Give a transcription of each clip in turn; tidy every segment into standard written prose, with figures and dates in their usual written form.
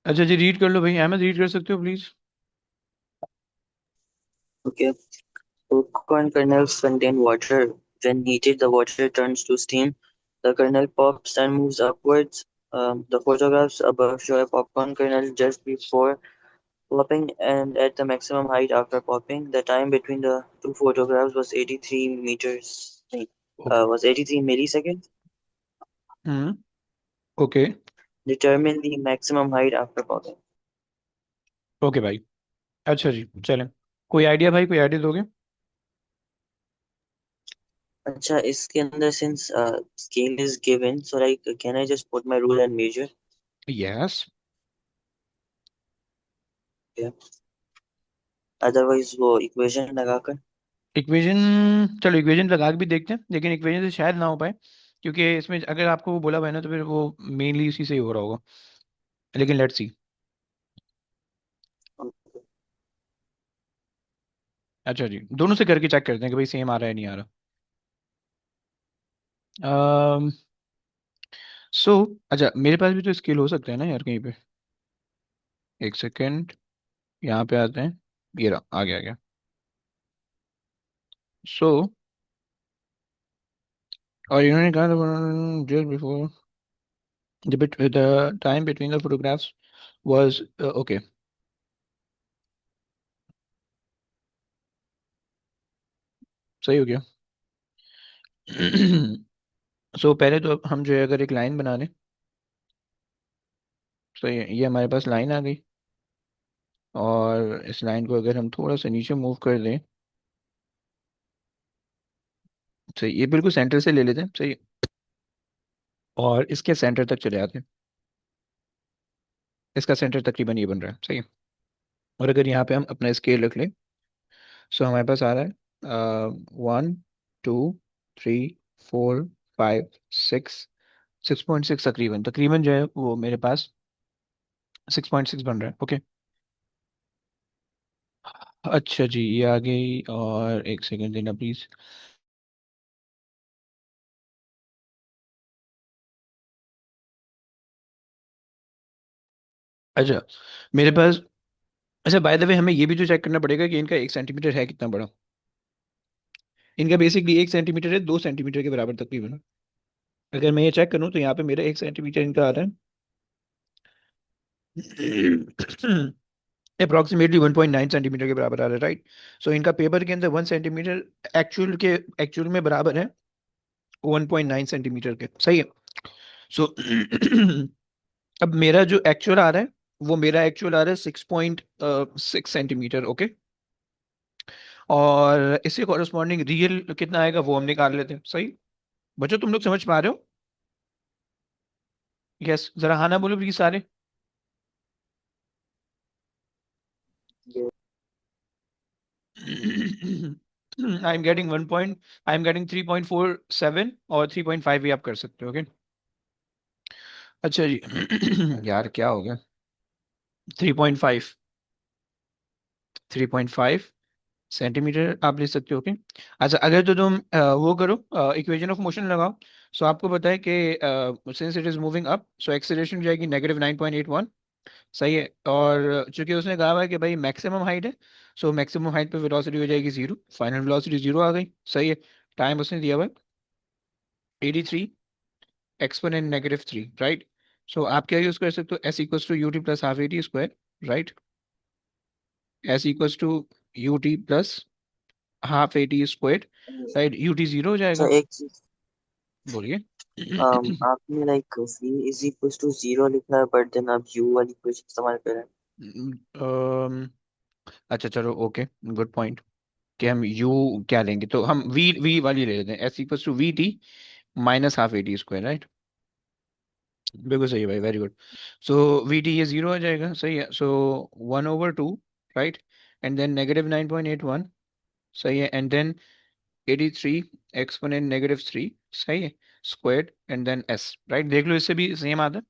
अच्छा जी, रीड कर लो भाई। अहमद, रीड कर सकते हो please? Okay. Popcorn kernels contain water. When heated, the water turns to steam. The kernel pops and moves upwards. The photographs above show a popcorn kernel just before popping and at the maximum height after popping. The time between the two photographs was 83 meters. Was 83 milliseconds. Hmm. Okay. Determine the maximum height after popping. Okay भाई। अच्छा जी, चलें। कोई idea भाई, कोई idea दोगे? अच्छा, इसके अंदर since scale is given, so like can I just put my rule and measure? Yes. Yeah. Otherwise वो equation लगाकर. इक्वेशन। चलो इक्वेशन लगा के भी देखते हैं, लेकिन इक्वेशन से शायद ना हो पाए, क्योंकि इसमें अगर आपको वो बोला हुआ है ना, तो फिर वो मेनली उसी से ही हो रहा होगा। लेकिन लेट्स सी। अच्छा जी, दोनों से करके चेक करते हैं कि भाई सेम आ रहा है नहीं आ रहा। सो अच्छा, मेरे पास भी तो स्केल हो सकता है ना यार कहीं पे। एक सेकेंड, यहाँ पे आते हैं। ये रहा, आ गया आ गया। सो और इन्होंने कहा just before the time between the photographs was okay. सही हो गया। सो पहले तो हम जो है अगर एक लाइन बना लें। तो ये हमारे पास लाइन आ गई। और इस लाइन को अगर हम थोड़ा सा नीचे मूव कर दें। सही, ये बिल्कुल सेंटर से ले लेते हैं। सही। और इसके सेंटर तक चले आते हैं। इसका सेंटर तकरीबन ये बन रहा है। सही है। और अगर यहाँ पे हम अपना स्केल रख लें, सो हमारे पास आ रहा है 1, 2, 3, 4, 5, 6। 6.6 तकरीबन तकरीबन जो है वो मेरे पास 6.6 बन रहा है। ओके। अच्छा जी, ये आ गई। और एक सेकंड देना प्लीज। अच्छा, मेरे पास। अच्छा, बाय द वे हमें ये भी तो चेक करना पड़ेगा कि इनका 1 सेंटीमीटर है कितना बड़ा। इनका बेसिकली 1 सेंटीमीटर है, 2 सेंटीमीटर के बराबर तकरीबन। अगर मैं ये चेक करूँ तो यहाँ पे मेरा 1 सेंटीमीटर इनका आ रहा है। अप्रोक्सीमेटली 1.9 सेंटीमीटर के बराबर आ रहा है, राइट। सो इनका पेपर के अंदर 1 सेंटीमीटर एक्चुअल में बराबर है 1.9 सेंटीमीटर के। सही है। सो अब मेरा जो एक्चुअल आ रहा है, वो मेरा एक्चुअल आ रहा है 6.6 सेंटीमीटर। ओके। और इससे कॉरेस्पॉन्डिंग रियल कितना आएगा वो हम निकाल लेते हैं। सही। बच्चों, तुम लोग समझ पा रहे हो? यस, जरा हाँ ना बोलो प्लीज सारे। Yeah. I am getting 1 point. I am getting 3.47 और 3.5 भी आप कर सकते हो। ओके। अच्छा जी। यार क्या हो गया? 3.5। 3.5 सेंटीमीटर आप ले सकते हो। ओके। अच्छा, अगर तो तुम वो करो, इक्वेशन ऑफ मोशन लगाओ। सो आपको पता है कि since it is moving up, so acceleration हो जाएगी -9.81। सही है। और चूंकि उसने कहा हुआ है कि भाई मैक्सिमम हाइट है, सो मैक्सिमम हाइट पे वेलोसिटी हो जाएगी 0। फाइनल वेलोसिटी 0 आ गई। सही है। टाइम उसने दिया हुआ है 83 एक्सपोनेंट -3, राइट। सो आप क्या यूज कर सकते हो? S equals to U T plus half A T square, right. S equals to U T plus half A T square, right. U T 0 हो अच्छा, जाएगा। एक चीज। बोलिए। आपने like v is equal to zero लिखा है बट देन आप u वाली इक्वेशन इस्तेमाल कर रहे हैं. अम, अच्छा चलो, ओके। Good point. कि हम यू क्या लेंगे, तो हम वी वी वाली ले लेते हैं। S equals to v t minus half A T square, right. बिल्कुल सही है भाई, very good. So v t ये 0 आ जाएगा। सही है। So 1/2, right. And then -9.81। सही है। And then 83 exponent -3। सही है। Squared and then s, right. देख लो, इससे भी सेम आता है।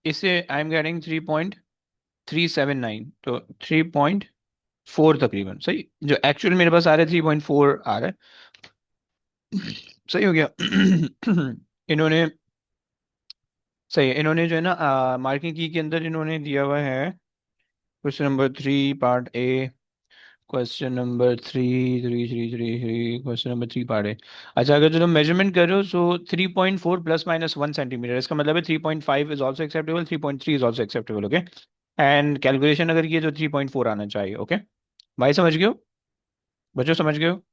इससे आई एम गेटिंग 3.379, तो 3.4 तकरीबन। सही। जो एक्चुअल मेरे पास आ रहा है 3.4 आ रहा है। सही हो गया। इन्होंने, सही है, इन्होंने जो है ना मार्किंग की के अंदर इन्होंने दिया हुआ है question number 3 part A, question number three question number 3 part A. अच्छा, अगर जो तुम मेजरमेंट कर रहे हो, सो 3.4 प्लस माइनस 1 सेंटीमीटर, इसका मतलब है 3.5 is also acceptable, 3.3 is also acceptable. Okay, and calculation अगर किए तो 3.4 आना चाहिए। ओके भाई, समझ गए हो? बच्चों समझ गए हो?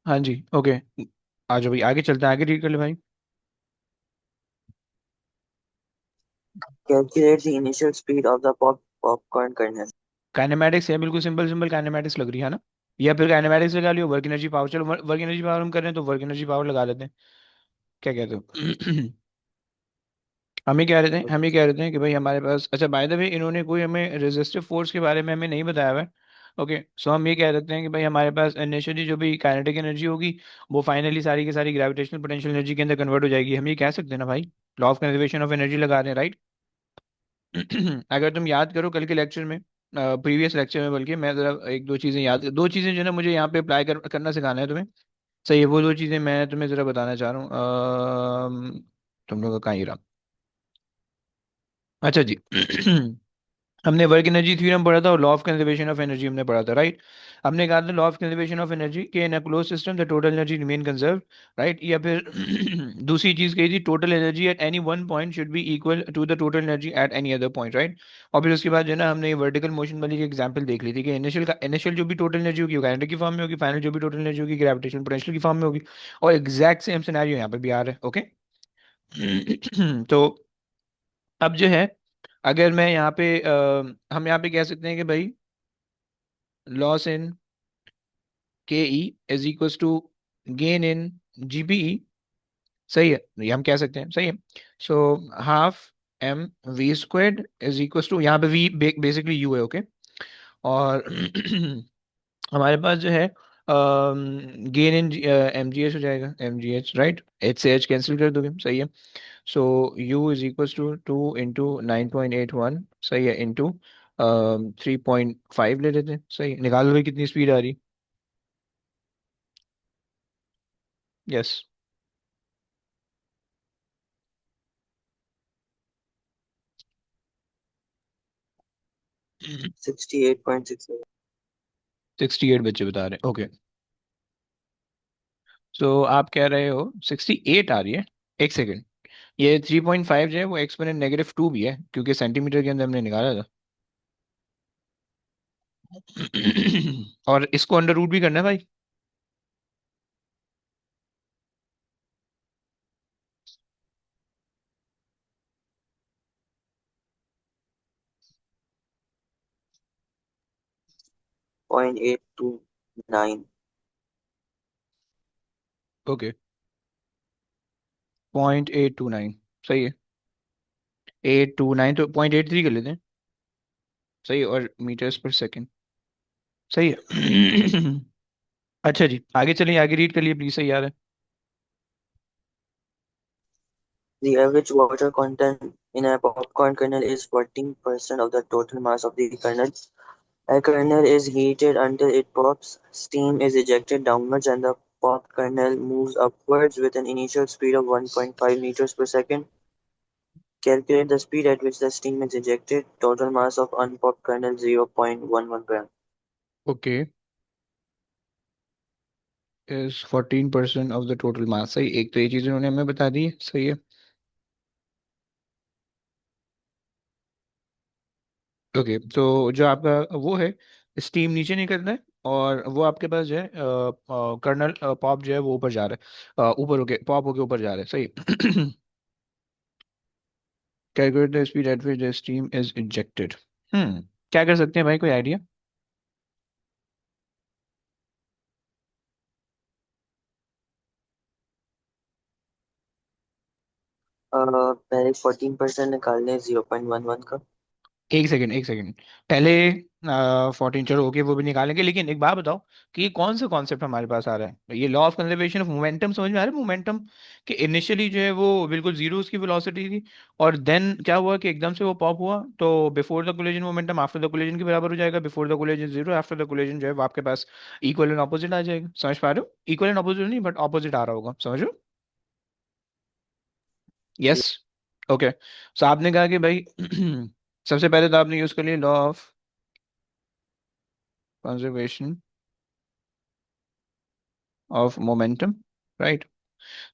हाँ जी, ओके। आ जाओ भाई, आगे चलते हैं, आगे रीड कर ले भाई। Calculate the initial speed of the popcorn kernel. Kinematics है, बिल्कुल सिंपल सिंपल काइनेमैटिक्स लग रही है ना? या फिर काइनेमैटिक्स लगा लियो, वर्क एनर्जी पावर, चलो वर्क एनर्जी पावर हम कर रहे हैं तो वर्क एनर्जी पावर लगा लेते हैं। क्या कहते हो? हम ही कह रहे थे कि भाई हमारे पास, अच्छा बाय द वे, इन्होंने कोई हमें रेजिस्टिव फोर्स के बारे में हमें नहीं बताया हुआ है। ओके, सो हम ये कह देते हैं कि भाई हमारे पास इनिशियली जो भी काइनेटिक एनर्जी होगी, वो फाइनली सारी की सारी ग्रेविटेशनल पोटेंशियल एनर्जी के अंदर कन्वर्ट हो जाएगी। हम ये कह सकते हैं ना भाई, law of conservation of energy लगा रहे हैं, राइट? अगर तुम याद करो कल के लेक्चर में, प्रीवियस लेक्चर में, बल्कि मैं जरा एक दो चीजें याद, दो चीजें जो है ना मुझे यहाँ पे अप्लाई करना सिखाना है तुम्हें। सही है, वो दो चीजें मैं तुम्हें जरा बताना चाह रहा हूँ। तुम लोग का कहाँ ही रहा। अच्छा जी। हमने वर्क एनर्जी थ्योरम पढ़ा था और law of conservation of energy हमने पढ़ा था, राइट? हमने कहा था law of conservation of energy के in a close system the total energy remain conserve, right? या फिर दूसरी चीज कही थी, total energy at any one point should be equal to the total energy at any other point, right? और फिर उसके बाद जो है ना हमने वर्टिकल मोशन वाली एग्जांपल देख ली थी कि इनिशियल जो भी टोटल एनर्जी होगी वो काइनेटिक की फॉर्म में होगी, फाइनल जो भी टोटल एनर्जी होगी ग्रेविटेशनल पोटेंशियल की फॉर्म में होगी। और एग्जैक्ट सेम सिनेरियो यहाँ पे भी आ रहा है। ओके। तो अब जो है, अगर मैं यहाँ पे हम यहाँ पे कह सकते हैं कि भाई loss in K E is equals to gain in GPE. सही है, ये हम कह सकते हैं, सही है। So half m v squared is equals to, यहाँ पे वी बेसिकली यू है। ओके, और हमारे पास जो है gain in m g h हो जाएगा, m g h, right? H से एच कैंसिल कर दोगे, सही है। So u is equals to 2 into 9.81, सही है, इंटू 3.5 ले लेते हैं, सही है। निकाल लो भाई कितनी स्पीड आ रही। यस। 68.6. 68 बच्चे बता रहे हैं, ओके। सो आप कह रहे हो 68 आ रही है। एक सेकेंड, ये 3.5 जो है वो एक्सपोनेंट -2 भी है, क्योंकि सेंटीमीटर के अंदर हमने निकाला था। और इसको अंडर रूट भी करना है भाई। 0.829. ओके, 0.829, सही है। 829 तो 0.83 कर लेते हैं, सही है, और मीटर्स पर सेकेंड, सही है। अच्छा जी, आगे चलिए, आगे रीड कर लिए प्लीज, सही यार है। The average water content in a popcorn kernel is 14% of the total mass of the kernel. A kernel is heated until it pops, steam is ejected downwards, and the pop kernel moves upwards with an initial speed of 1.5 meters per second. Calculate the speed at which the steam is ejected. Total mass of unpopped kernel 0.11 gram. Okay, is 14% of the total mass, सही, एक तो ये चीज उन्होंने हमें बता दी है, सही है। ओके, तो जो आपका वो है, स्टीम नीचे निकलता है, और वो आपके पास जो है कर्नल पॉप जो है वो ऊपर जा रहा है, ऊपर होके पॉप होके ऊपर जा रहा है, सही। Calculate the speed at which the steam is injected. क्या कर सकते हैं भाई, कोई आइडिया? पहले 14% निकालने 0.11 का. एक सेकंड, एक सेकंड, पहले 14, चलो ओके वो भी निकालेंगे, लेकिन एक बात बताओ कि ये कौन सा कॉन्सेप्ट हमारे पास आ रहा है, ये law of conservation of momentum समझ में आ रहा है? मोमेंटम कि इनिशियली जो है वो बिल्कुल जीरो उसकी वेलोसिटी थी, और देन क्या हुआ कि एकदम से वो पॉप हुआ, तो before the collision momentum after the collision के बराबर हो जाएगा, before the collision zero, after the collision जो है वो आपके पास इक्वल एंड ऑपोजिट आ जाएगा। समझ पा रहे हो? इक्वल एंड ऑपोजिट नहीं, बट ऑपोजिट आ रहा होगा, समझ रहे हो? यस। ओके। सो आपने कहा कि भाई सबसे पहले तो आपने यूज कर लिया law of conservation of momentum, right?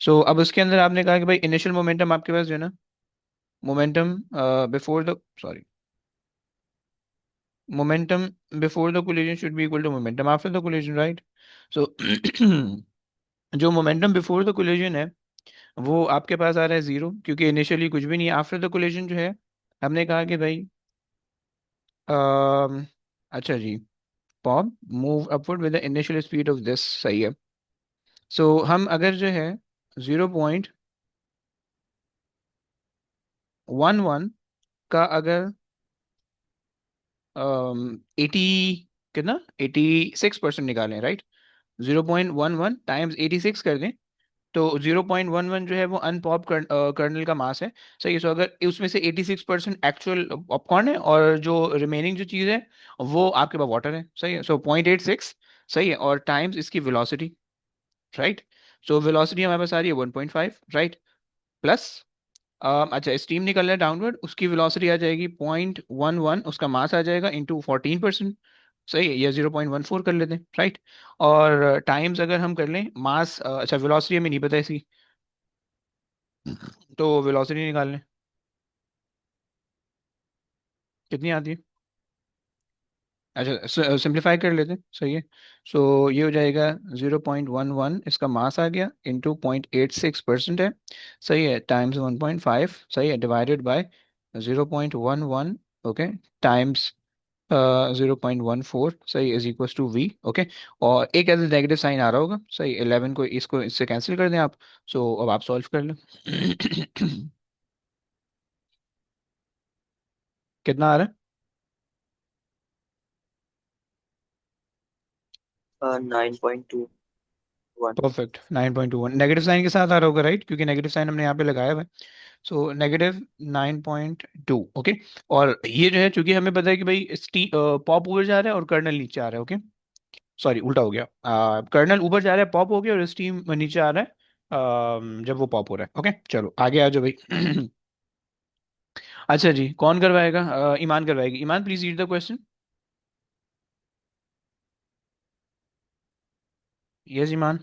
So अब उसके अंदर आपने कहा कि भाई इनिशियल मोमेंटम आपके पास जो है ना, momentum before the, sorry, momentum before the collision should be equal to momentum after the collision, right? So जो मोमेंटम बिफोर द कोलिजन है वो आपके पास आ रहा है जीरो, क्योंकि इनिशियली कुछ भी नहीं है। आफ्टर द कोलिजन जो है, हमने कहा कि भाई अच्छा जी, pop move upward with the initial speed of this, सही है। सो हम अगर जो है 0.11 का अगर 80, कितना, 86% निकालें, राइट? 0.11 टाइम्स 86 कर दें, तो 0.11 जो है वो अनपॉप कर्नल का मास है। सही है। सो अगर उसमें से 86% एक्चुअल पॉपकॉर्न है और जो रिमेनिंग जो चीज़ है वो आपके पास वाटर है, सही है। सो 0.86, सही है, और टाइम्स इसकी वेलोसिटी, राइट? सो वेलोसिटी हमारे पास आ रही है 1.5, राइट? प्लस अच्छा, स्टीम निकल रहा है डाउनवर्ड, उसकी वेलोसिटी आ जाएगी 0.11, उसका मास आ जाएगा इंटू 14%, सही है, या 0.14 कर लेते हैं, राइट? और टाइम्स अगर हम कर लें मास, अच्छा वेलोसिटी हमें नहीं पता इसकी, तो वेलोसिटी निकाल लें, कितनी आती है? अच्छा सिंप्लीफाई कर लेते हैं, सही है। सो ये हो जाएगा 0.11, इसका मास आ गया, इंटू 0.86% है, सही है, टाइम्स 1.5, सही है, डिवाइडेड बाय 0.11, ओके, टाइम्स 0.14, सही, is equal to v, okay. और एक ऐसे नेगेटिव साइन आ रहा होगा, सही, 11 को इसको इससे कैंसिल कर दें आप। सो अब आप सॉल्व कर लो। कितना आ रहा है? 9.21. परफेक्ट, 9.21 नेगेटिव साइन के साथ आ रहा होगा, राइट? क्योंकि नेगेटिव साइन हमने यहाँ पे लगाया हुआ है। सो -9.2, ओके। और ये जो है, चूंकि हमें पता है कि भाई पॉप ऊपर जा रहा है और कर्नल नीचे आ रहा है, ओके, सॉरी उल्टा हो गया, कर्नल ऊपर जा रहा है, पॉप हो गया, और स्टीम नीचे आ रहा है जब वो पॉप हो रहा है, ओके। चलो आगे आ जाओ भाई। अच्छा जी, कौन करवाएगा? ईमान करवाएगी। Iman please read the question. Yes Iman.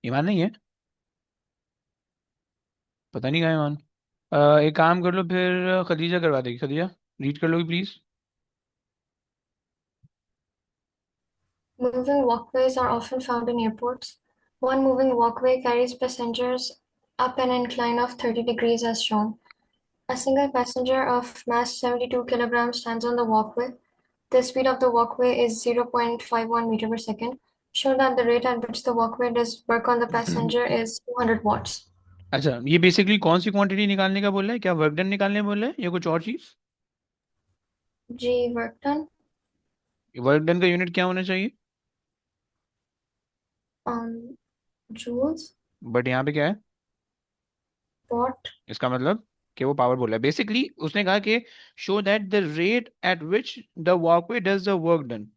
Iman नहीं है? पता नहीं कहाँ है ईमान। एक काम कर लो फिर, खदीजा करवा देगी। खदीजा रीड कर लोगी please. Moving walkways are often found in airports. One moving walkway carries passengers up an incline of 30 degrees as shown. A single passenger of mass 72 kilograms stands on the walkway. The speed of the walkway is 0.51 meter per second. Show that the rate at which the walkway does work on the passenger is 200 watts. अच्छा, ये basically कौन सी quantity निकालने का बोल रहा है? क्या work done निकालने बोल रहा है या कुछ और चीज? G. Work done. Work done का यूनिट क्या होना चाहिए? Joules. बट यहाँ पे क्या है? Watt. इसका मतलब कि वो पावर बोल रहा है। बेसिकली उसने कहा कि show that the rate at which the walkway does the work done,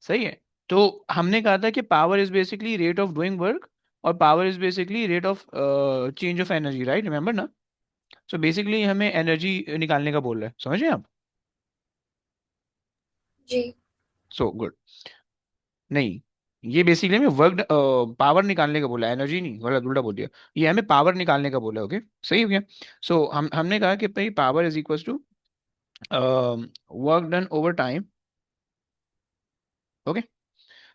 सही है। तो हमने कहा था कि power is basically rate of doing work, और power is basically rate of change of energy, right? Remember ना? सो बेसिकली हमें एनर्जी निकालने का बोल रहा है, समझे आप? G. So good. नहीं, ये बेसिकली हमें वर्क पावर निकालने का बोला, एनर्जी नहीं, गलत उल्टा बोल दिया। ये हमें पावर निकालने का बोला, ओके, सही हो गया। सो हमने कहा कि भाई power is equal to work done over time, okay,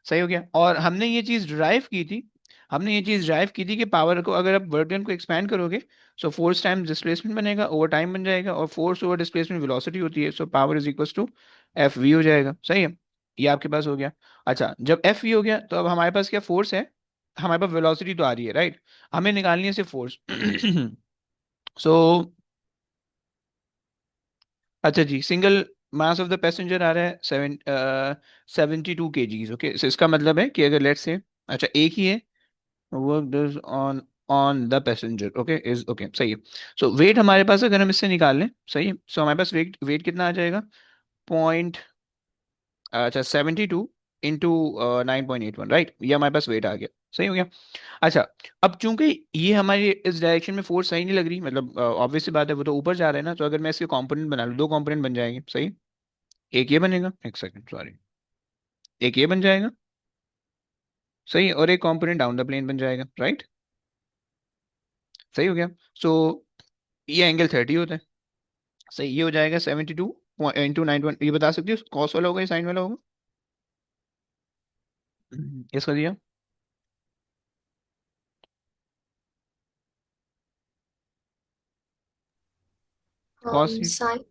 सही हो गया। और हमने ये चीज ड्राइव की थी, हमने ये चीज ड्राइव की थी कि पावर को अगर आप वर्क डन को एक्सपैंड करोगे, सो फोर्स टाइम डिस्प्लेसमेंट बनेगा, ओवर टाइम बन जाएगा, और फोर्स ओवर डिस्प्लेसमेंट वेलोसिटी होती है, so power is equal to f v हो जाएगा, सही है। ये आपके पास हो गया। अच्छा, जब एफ वी हो गया तो अब हमारे पास क्या फोर्स है? हमारे पास वेलोसिटी तो आ रही है, राइट? हमें निकालनी है सिर्फ फोर्स। सो अच्छा जी, single mass of the passenger आ रहा है 72 kgs। ओके, इसका मतलब है कि अगर लेट्स से, अच्छा एक ही है, work does on the passenger, okay is okay, सही है। सो वेट हमारे पास अगर हम इससे निकाल लें, सही है, सो हमारे पास वेट वेट कितना आ जाएगा, पॉइंट, अच्छा 72 इंटू 9.81, राइट, ये हमारे पास वेट आ गया, सही हो गया। अच्छा, अब चूंकि ये हमारी इस डायरेक्शन में फोर्स सही नहीं लग रही, मतलब ऑब्वियस सी बात है, वो तो ऊपर जा रहे हैं ना, तो अगर मैं इसके कंपोनेंट बना लूँ, दो कंपोनेंट बन जाएंगे, सही। एक ये बनेगा, एक सेकंड सॉरी, एक ये बन जाएगा, सही, और एक कंपोनेंट डाउन द प्लेन बन जाएगा, राइट, सही हो गया। सो ये एंगल 30 होता है, सही, ये हो जाएगा 72 इंटू 9, ये बता सकती हो कॉस वाला होगा या साइन वाला होगा? इसका दिया कॉस, Sine.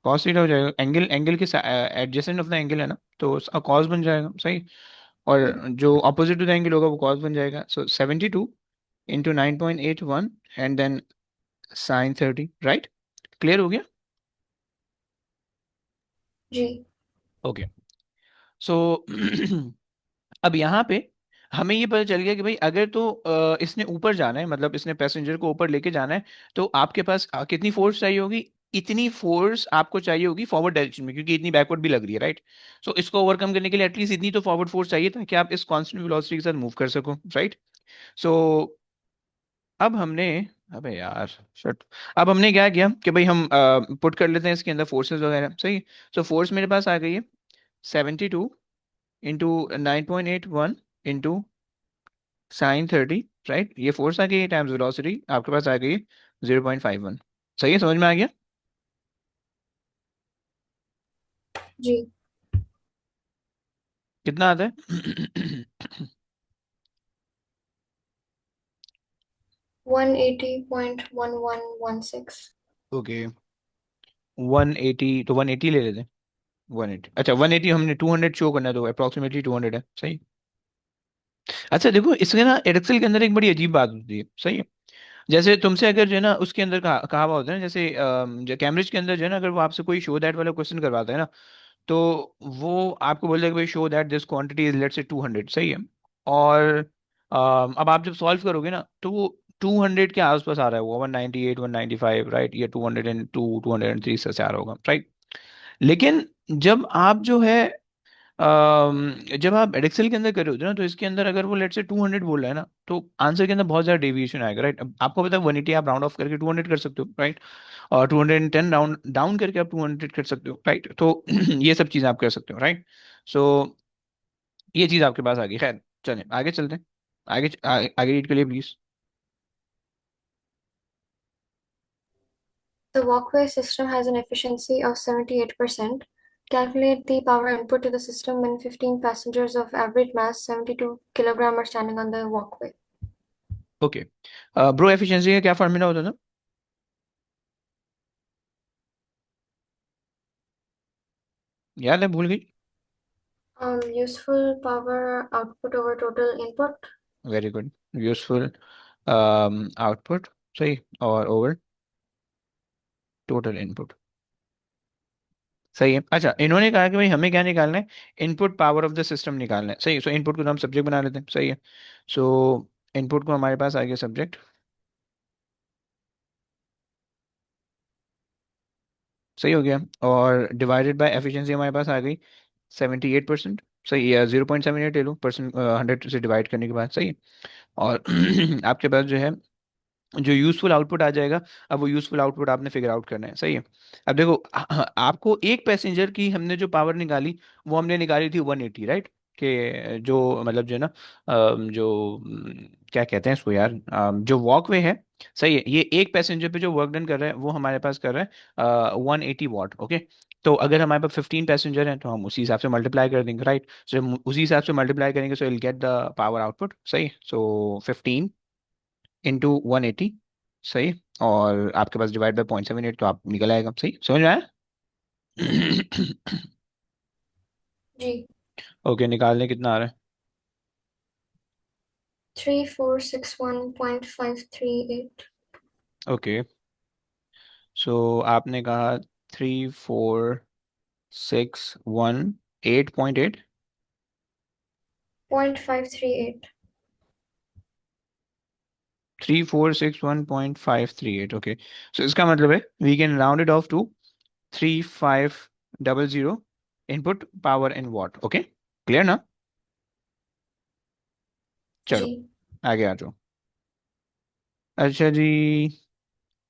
कॉस थीटा हो जाएगा, एंगल एंगल के एडजेसेंट ऑफ द एंगल है ना, तो उसका कॉस बन जाएगा, सही। और जो अपोजिट टू द एंगल होगा वो कॉस बन जाएगा, so 72 into 9.81 and then sine 30, right, clear हो गया। जी. ओके, सो अब यहाँ पे हमें ये पता चल गया कि भाई अगर तो इसने ऊपर जाना है, मतलब इसने पैसेंजर को ऊपर लेके जाना है, तो आपके पास कितनी फोर्स चाहिए होगी, इतनी फोर्स आपको चाहिए होगी फॉरवर्ड डायरेक्शन में, क्योंकि इतनी बैकवर्ड भी लग रही है, राइट। सो इसको ओवरकम करने के लिए एटलीस्ट इतनी तो फॉरवर्ड फोर्स चाहिए ताकि आप इस कांस्टेंट वेलोसिटी के साथ मूव कर सको, राइट। सो अब हमने, अबे यार शट, अब हमने क्या किया कि भाई हम पुट कर लेते हैं इसके अंदर फोर्सेस वगैरह, सही। सो फोर्स मेरे पास आ गई है 72 इंटू 9.81 इंटू sin 30, राइट, ये फोर्स आ गई है टाइम्स वेलोसिटी आपके पास आ गई है 0.51, सही है, समझ में आ गया। जी. कितना आता है? 180.1116. ओके, 180, तो 180 ले लेते हैं, 180, अच्छा 180, हमने 200 शो करना है तो अप्रोक्सीमेटली 200 है, सही। अच्छा देखो, इसके ना एडक्सल के अंदर एक बड़ी अजीब बात होती है, सही है। जैसे तुमसे अगर जो है ना उसके अंदर कहा हुआ होता है ना, जैसे जो कैम्ब्रिज के अंदर जो है ना, अगर वो आपसे कोई शो दैट वाला क्वेश्चन करवाता है ना, तो वो आपको बोल देगा भाई show that this quantity is let's say 200, सही है। और अब आप जब सॉल्व करोगे ना, तो वो 200 के आसपास आ रहा है, वो 198, 195, राइट, या 202, 203 से आ रहा होगा, राइट। लेकिन जब आप जो है जब आप एडक्सेल के अंदर कर रहे होते हो ना, तो इसके अंदर अगर वो लेट से 200 बोल रहा है ना, तो आंसर के अंदर बहुत ज्यादा डेविएशन आएगा, राइट। अब आपको पता है 180 आप राउंड ऑफ करके 200 कर सकते हो, राइट, और 210 राउंड डाउन करके आप 200 कर सकते हो, राइट। तो ये सब चीजें आप कर सकते हो, राइट। सो ये चीज आपके पास आ गई, खैर चलें आगे चलते हैं, आगे रीड के लिए please. The walkway system has an efficiency of 78%. Calculate the power input to the system when 15 passengers of average mass 72 kilogram are standing on the walkway. Okay, bro efficiency का क्या फॉर्मूला होता था? याद है, भूल गई? Useful power output over total input. Very good, useful output, सही, और ओवर टोटल इनपुट, सही है। अच्छा, इन्होंने कहा कि भाई हमें क्या निकालना है, input power of the system निकालना है, सही। सो इनपुट को तो हम सब्जेक्ट बना लेते हैं, सही है। सो इनपुट को हमारे पास आ गया सब्जेक्ट, सही हो गया, और डिवाइडेड बाय एफिशिएंसी हमारे पास आ गई 78%, सही है, 0.78 ले लो परसेंट 100 से डिवाइड करने के बाद, सही है। और आपके पास जो है जो यूजफुल आउटपुट आ जाएगा, अब वो यूजफुल आउटपुट आपने फिगर आउट करना है, सही है। अब देखो आपको एक पैसेंजर की हमने जो पावर निकाली, वो हमने निकाली थी 180, राइट, कि जो मतलब जो है ना जो क्या कहते हैं इसको यार, जो वॉकवे है, सही है, ये एक पैसेंजर पे जो वर्क डन कर रहा है वो हमारे पास कर रहा है 180 वॉट, ओके। तो अगर हमारे पास 15 पैसेंजर हैं तो हम उसी हिसाब से मल्टीप्लाई कर देंगे, राइट। सो उसी हिसाब से मल्टीप्लाई करेंगे, so will get the power output, सही। सो 15 इंटू 180, सही, और आपके पास डिवाइड बाय 0.78, तो आप निकल आएगा, सही, समझ में आया? G. ओके, निकालने कितना आ रहा 3461.538. है? ओके, सो आपने कहा 3461 8.8 0.538. 3461.538. ओके, सो इसका मतलब है we can round it off to 3500 input power in watt. Okay, clear ना? चलो जी। आगे आ जाओ. अच्छा जी,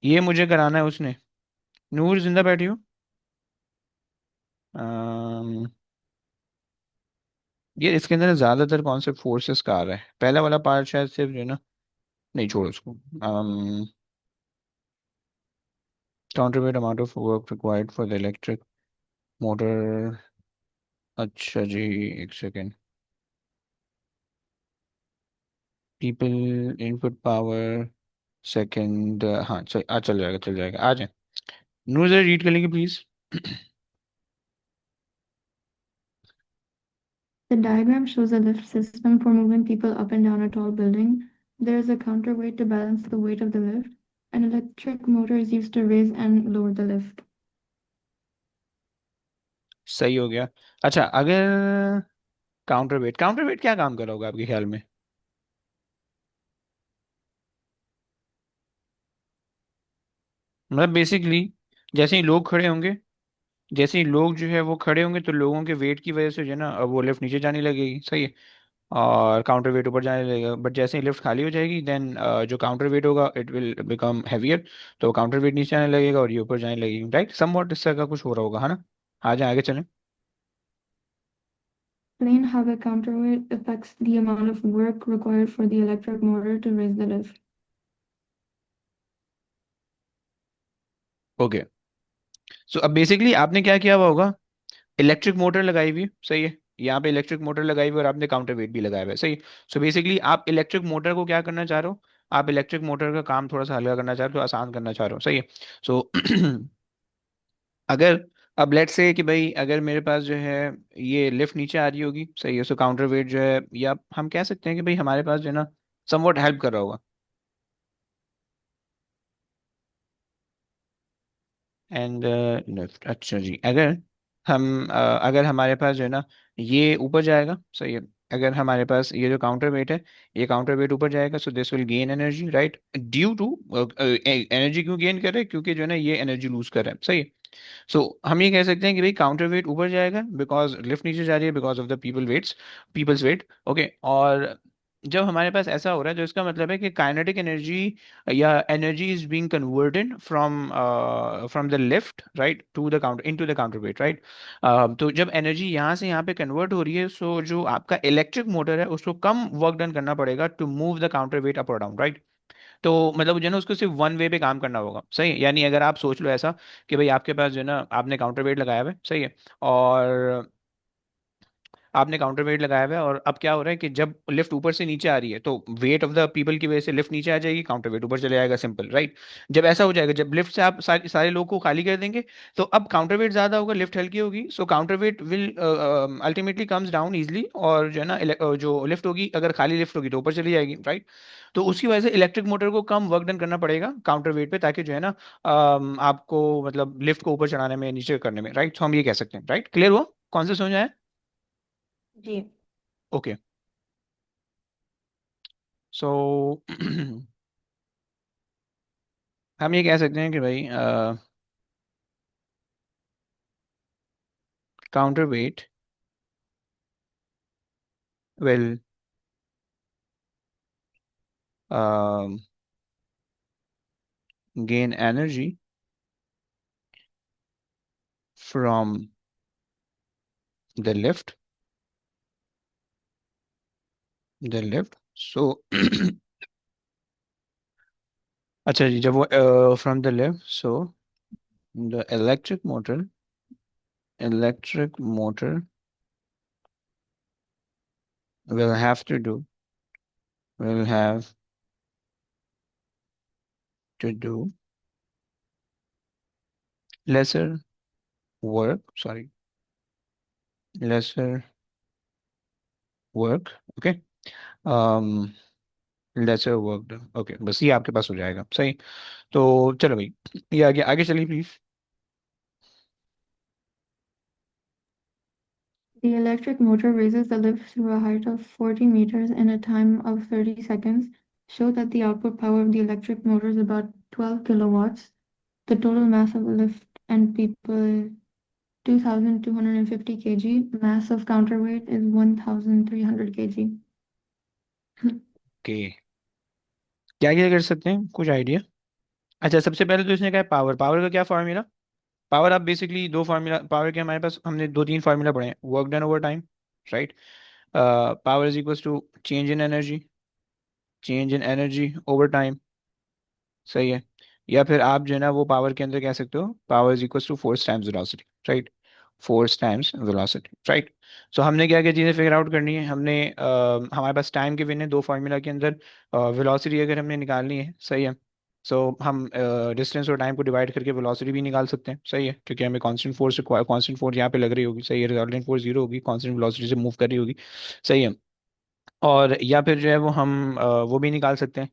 ये मुझे कराना है उसने. नूर जिंदा बैठी हो? अम्म, ये इसके अंदर ज्यादातर कौन से फोर्सेस का आ रहा है? पहला वाला पार्ट शायद सिर्फ जो है ना, नहीं छोड़ो उसको. Counterweight amount of work required for the electric motor. अच्छा जी, एक second. People, input power, second. हाँ चल, चल जाएगा, चल जाएगा, आ जाए. नूर जरा रीड कर लेंगे please. The diagram shows a lift system for moving people up and down a tall building. There is a counterweight to balance the weight of the lift. An electric motor is used to raise and lower the lift. सही हो गया. अच्छा, अगर counterweight, counterweight क्या काम कर रहा होगा आपके ख्याल में? मतलब बेसिकली जैसे ही लोग खड़े होंगे, जैसे ही लोग जो है वो खड़े होंगे तो लोगों के वेट की वजह से जो है ना, अब वो लिफ्ट नीचे जाने लगेगी. सही है. और काउंटर वेट ऊपर जाने लगेगा. बट जैसे ही लिफ्ट खाली हो जाएगी देन जो काउंटर वेट होगा इट विल बिकम हैवियर. तो काउंटर वेट नीचे आने लगेगा और ये ऊपर जाने लगेगी. राइट, समवॉट इस तरह का कुछ हो रहा होगा, है ना? आ जाए आगे चलें. Explain how the counterweight affects the amount of work required for the electric motor to raise the lift. Okay, so अब बेसिकली आपने क्या किया हुआ होगा, इलेक्ट्रिक मोटर लगाई हुई है. सही है, यहाँ पे इलेक्ट्रिक मोटर लगाई हुई है और आपने काउंटर वेट भी लगाया हुआ है. सही है. सो बेसिकली आप इलेक्ट्रिक मोटर को क्या करना चाह रहे हो, आप इलेक्ट्रिक मोटर का काम थोड़ा सा हल्का करना चाह रहे हो, आसान करना चाह रहे हो. सही है. सो अगर अब लेट्स से कि भाई अगर मेरे पास जो है ये लिफ्ट नीचे आ रही होगी. सही है. सो काउंटर वेट जो है, या हम कह सकते हैं कि भाई हमारे पास जो है ना समवॉट हेल्प कर रहा होगा. And left. अच्छा जी, अगर हम अगर हमारे पास जो है ना ये ऊपर जाएगा. सही है. अगर हमारे पास ये जो काउंटर वेट है, ये काउंटर वेट ऊपर जाएगा, so this will gain energy. Right, due to energy क्यों गेन कर रहे हैं, क्योंकि जो है ना ये एनर्जी लूज कर रहा है. सही है. हम ये कह सकते हैं कि भाई काउंटर वेट ऊपर जाएगा बिकॉज लिफ्ट नीचे जा रही है because of the people's weight. Okay, और जब हमारे पास ऐसा हो रहा है तो इसका मतलब है कि काइनेटिक एनर्जी या energy is being converted from the lift right to the counter into the counter weight. Right, तो जब एनर्जी यहाँ से यहाँ पे कन्वर्ट हो रही है, सो जो आपका इलेक्ट्रिक मोटर है उसको कम वर्क डन करना पड़ेगा to move the counter weight up और डाउन. राइट, तो मतलब जो है ना उसको सिर्फ वन वे पे काम करना होगा. सही है. यानी अगर आप सोच लो ऐसा कि भाई आपके पास जो है ना आपने काउंटर वेट लगाया हुआ है. सही है. और आपने काउंटर वेट लगाया हुआ है और अब क्या हो रहा है कि जब लिफ्ट ऊपर से नीचे आ रही है तो वेट ऑफ द पीपल की वजह से लिफ्ट नीचे आ जाएगी, काउंटर वेट ऊपर चले जाएगा. सिंपल. राइट, जब ऐसा हो जाएगा, जब लिफ्ट से आप सारे सारे लोगों को खाली कर देंगे तो अब काउंटर वेट ज्यादा होगा, लिफ्ट हल्की होगी. So counter weight will ultimately comes down easily, और जो है ना जो लिफ्ट होगी, अगर खाली लिफ्ट होगी तो ऊपर चली जाएगी. राइट, तो उसकी वजह से इलेक्ट्रिक मोटर को कम वर्क डन करना पड़ेगा काउंटर वेट पे, ताकि जो है ना आपको मतलब लिफ्ट को ऊपर चढ़ाने में नीचे करने में. राइट, तो हम ये कह सकते हैं. राइट, क्लियर हुआ? कौन से समझ आया? जी. ओके, सो हम ये कह सकते हैं कि भाई counter weight will gain energy from the lift. So अच्छा जी, जब वो from the lift, so the electric motor will have to do will have to do lesser work. Sorry, lesser work. Okay. um lesser work done. Okay, बस ये आपके पास हो जाएगा. सही. तो चलो भाई, ये आगे आगे चलिए please. The electric motor raises the lift through a height of 40 meters in a time of 30 seconds. Show that the output power of the electric motor is about 12 kilowatts. The total mass of the lift and people is 2,250 kg. Mass of counterweight is 1,300 kg. Okay, क्या क्या कर सकते हैं, कुछ idea? अच्छा, सबसे पहले तो इसने कहा पावर। पावर का क्या फार्मूला? पावर आप बेसिकली दो फार्मूला पावर के हमारे पास, हमने दो तीन फार्मूला पढ़े हैं। Work done over time, right? Power is equals to change in energy, change in energy over time, सही है। या फिर आप जो है ना वो पावर के अंदर कह सकते हो power is equals to force times velocity, right? Force times velocity, right? So हमने क्या क्या चीज़ें फिगर आउट करनी है, हमने हमारे पास टाइम के बिना दो फार्मूला के अंदर वेलोसिटी अगर हमने निकालनी है, सही है। सो हम डिस्टेंस और टाइम को डिवाइड करके वेलोसिटी भी निकाल सकते हैं, सही है, क्योंकि हमें कांस्टेंट फोर्स यहाँ पे लग रही होगी, सही है, रिजल्टेंट फोर्स जीरो होगी, कांस्टेंट वेलोसिटी से मूव कर रही होगी, सही है। और या फिर जो है वो हम वो भी निकाल सकते हैं,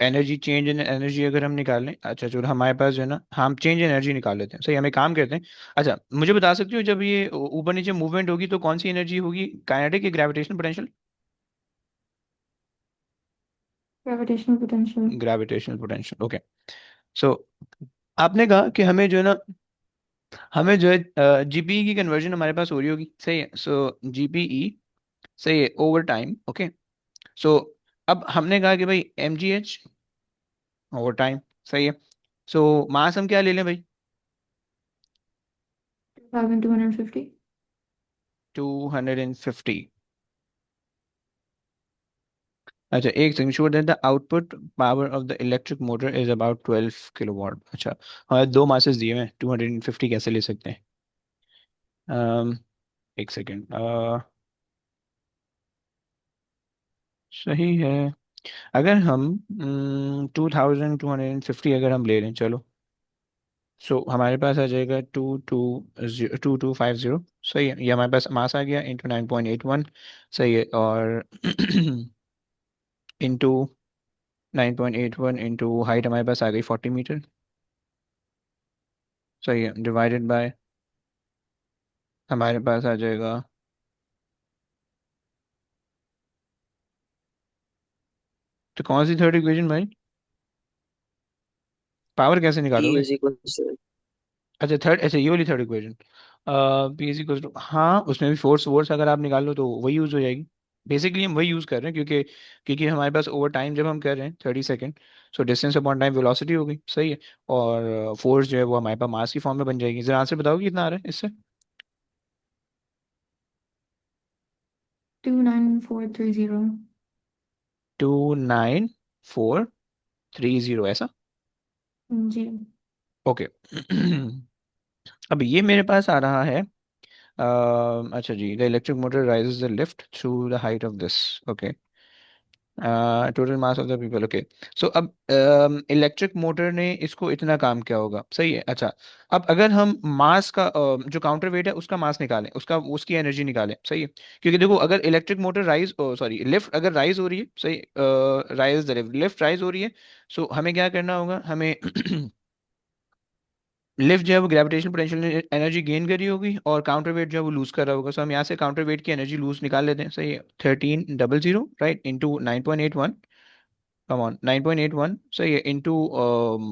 एनर्जी, चेंज इन एनर्जी अगर हम निकाल लें, अच्छा जो हमारे पास जो है ना, हम चेंज इन एनर्जी निकाल लेते हैं, सही, हमें काम करते हैं। अच्छा, मुझे बता सकते हो जब ये ऊपर नीचे मूवमेंट होगी तो कौन सी एनर्जी होगी, काइनेटिक या gravitational potential? Gravitational potential. Gravitational potential, okay. So आपने कहा कि हमें जो है ना, हमें जो है जीपीई की कन्वर्जन हमारे पास हो रही होगी, सही है। सो जीपीई, सही है, ओवर टाइम, ओके। सो अब हमने कहा कि भाई एमजीएच ओवर टाइम, सही है। सो मास हम क्या ले लें भाई? 2,250. 250। अच्छा, एक second, sure that the output power of the electric motor is about 12 kilowatt. अच्छा, हाँ, दो मासेस दिए हुए हैं, 250 कैसे ले सकते हैं? एक सेकेंड, सही है। अगर हम 2250 अगर हम ले लें, चलो, सो हमारे पास आ जाएगा 2250, सही है। ये हमारे पास मास आ गया इंटू 9.81, सही है। और इंटू 9.81 इंटू हाइट हमारे पास आ गई 40 मीटर, सही है, डिवाइडेड बाय हमारे पास आ जाएगा, तो कौन सी थर्ड इक्वेशन भाई? पावर कैसे P निकालोगे? is equals to अच्छा, थर्ड, अच्छा ये वाली third equation, p is equal to, हाँ, उसमें भी फोर्स वोर्स अगर आप निकाल लो तो वही यूज हो जाएगी। बेसिकली हम वही यूज कर रहे हैं, क्योंकि हमारे पास ओवर टाइम जब हम कर रहे हैं 30 second, so distance upon time velocity हो गई, सही है। और फोर्स जो है वो हमारे पास मास की फॉर्म में बन जाएगी। जरा आंसर बताओ कि कितना आ रहा है इससे? 29430. 29430, ऐसा? जी. ओके। अब ये मेरे पास आ रहा है, अच्छा जी, the electric motor raises the lift through the height of this, okay, total mass of the people, okay. So अब इलेक्ट्रिक मोटर ने इसको इतना काम किया होगा, सही है। अच्छा, अब अगर हम मास का जो काउंटर वेट है उसका मास निकालें, उसका उसकी एनर्जी निकालें, सही है। क्योंकि देखो, अगर electric motor rise, sorry lift अगर राइज हो रही है, सही, rise the lift, lift rise हो रही है, सो हमें क्या करना होगा, हमें लिफ्ट जो है वो ग्रेविटेशनल पोटेंशियल ने एनर्जी गेन करी होगी और काउंटर वेट जो है वो लूज कर रहा होगा। सो हम यहाँ से काउंटर वेट की एनर्जी लूज निकाल लेते हैं, सही है। 1300, राइट, इंटू 9.81, कम ऑन, 9.81, सही है, इंटू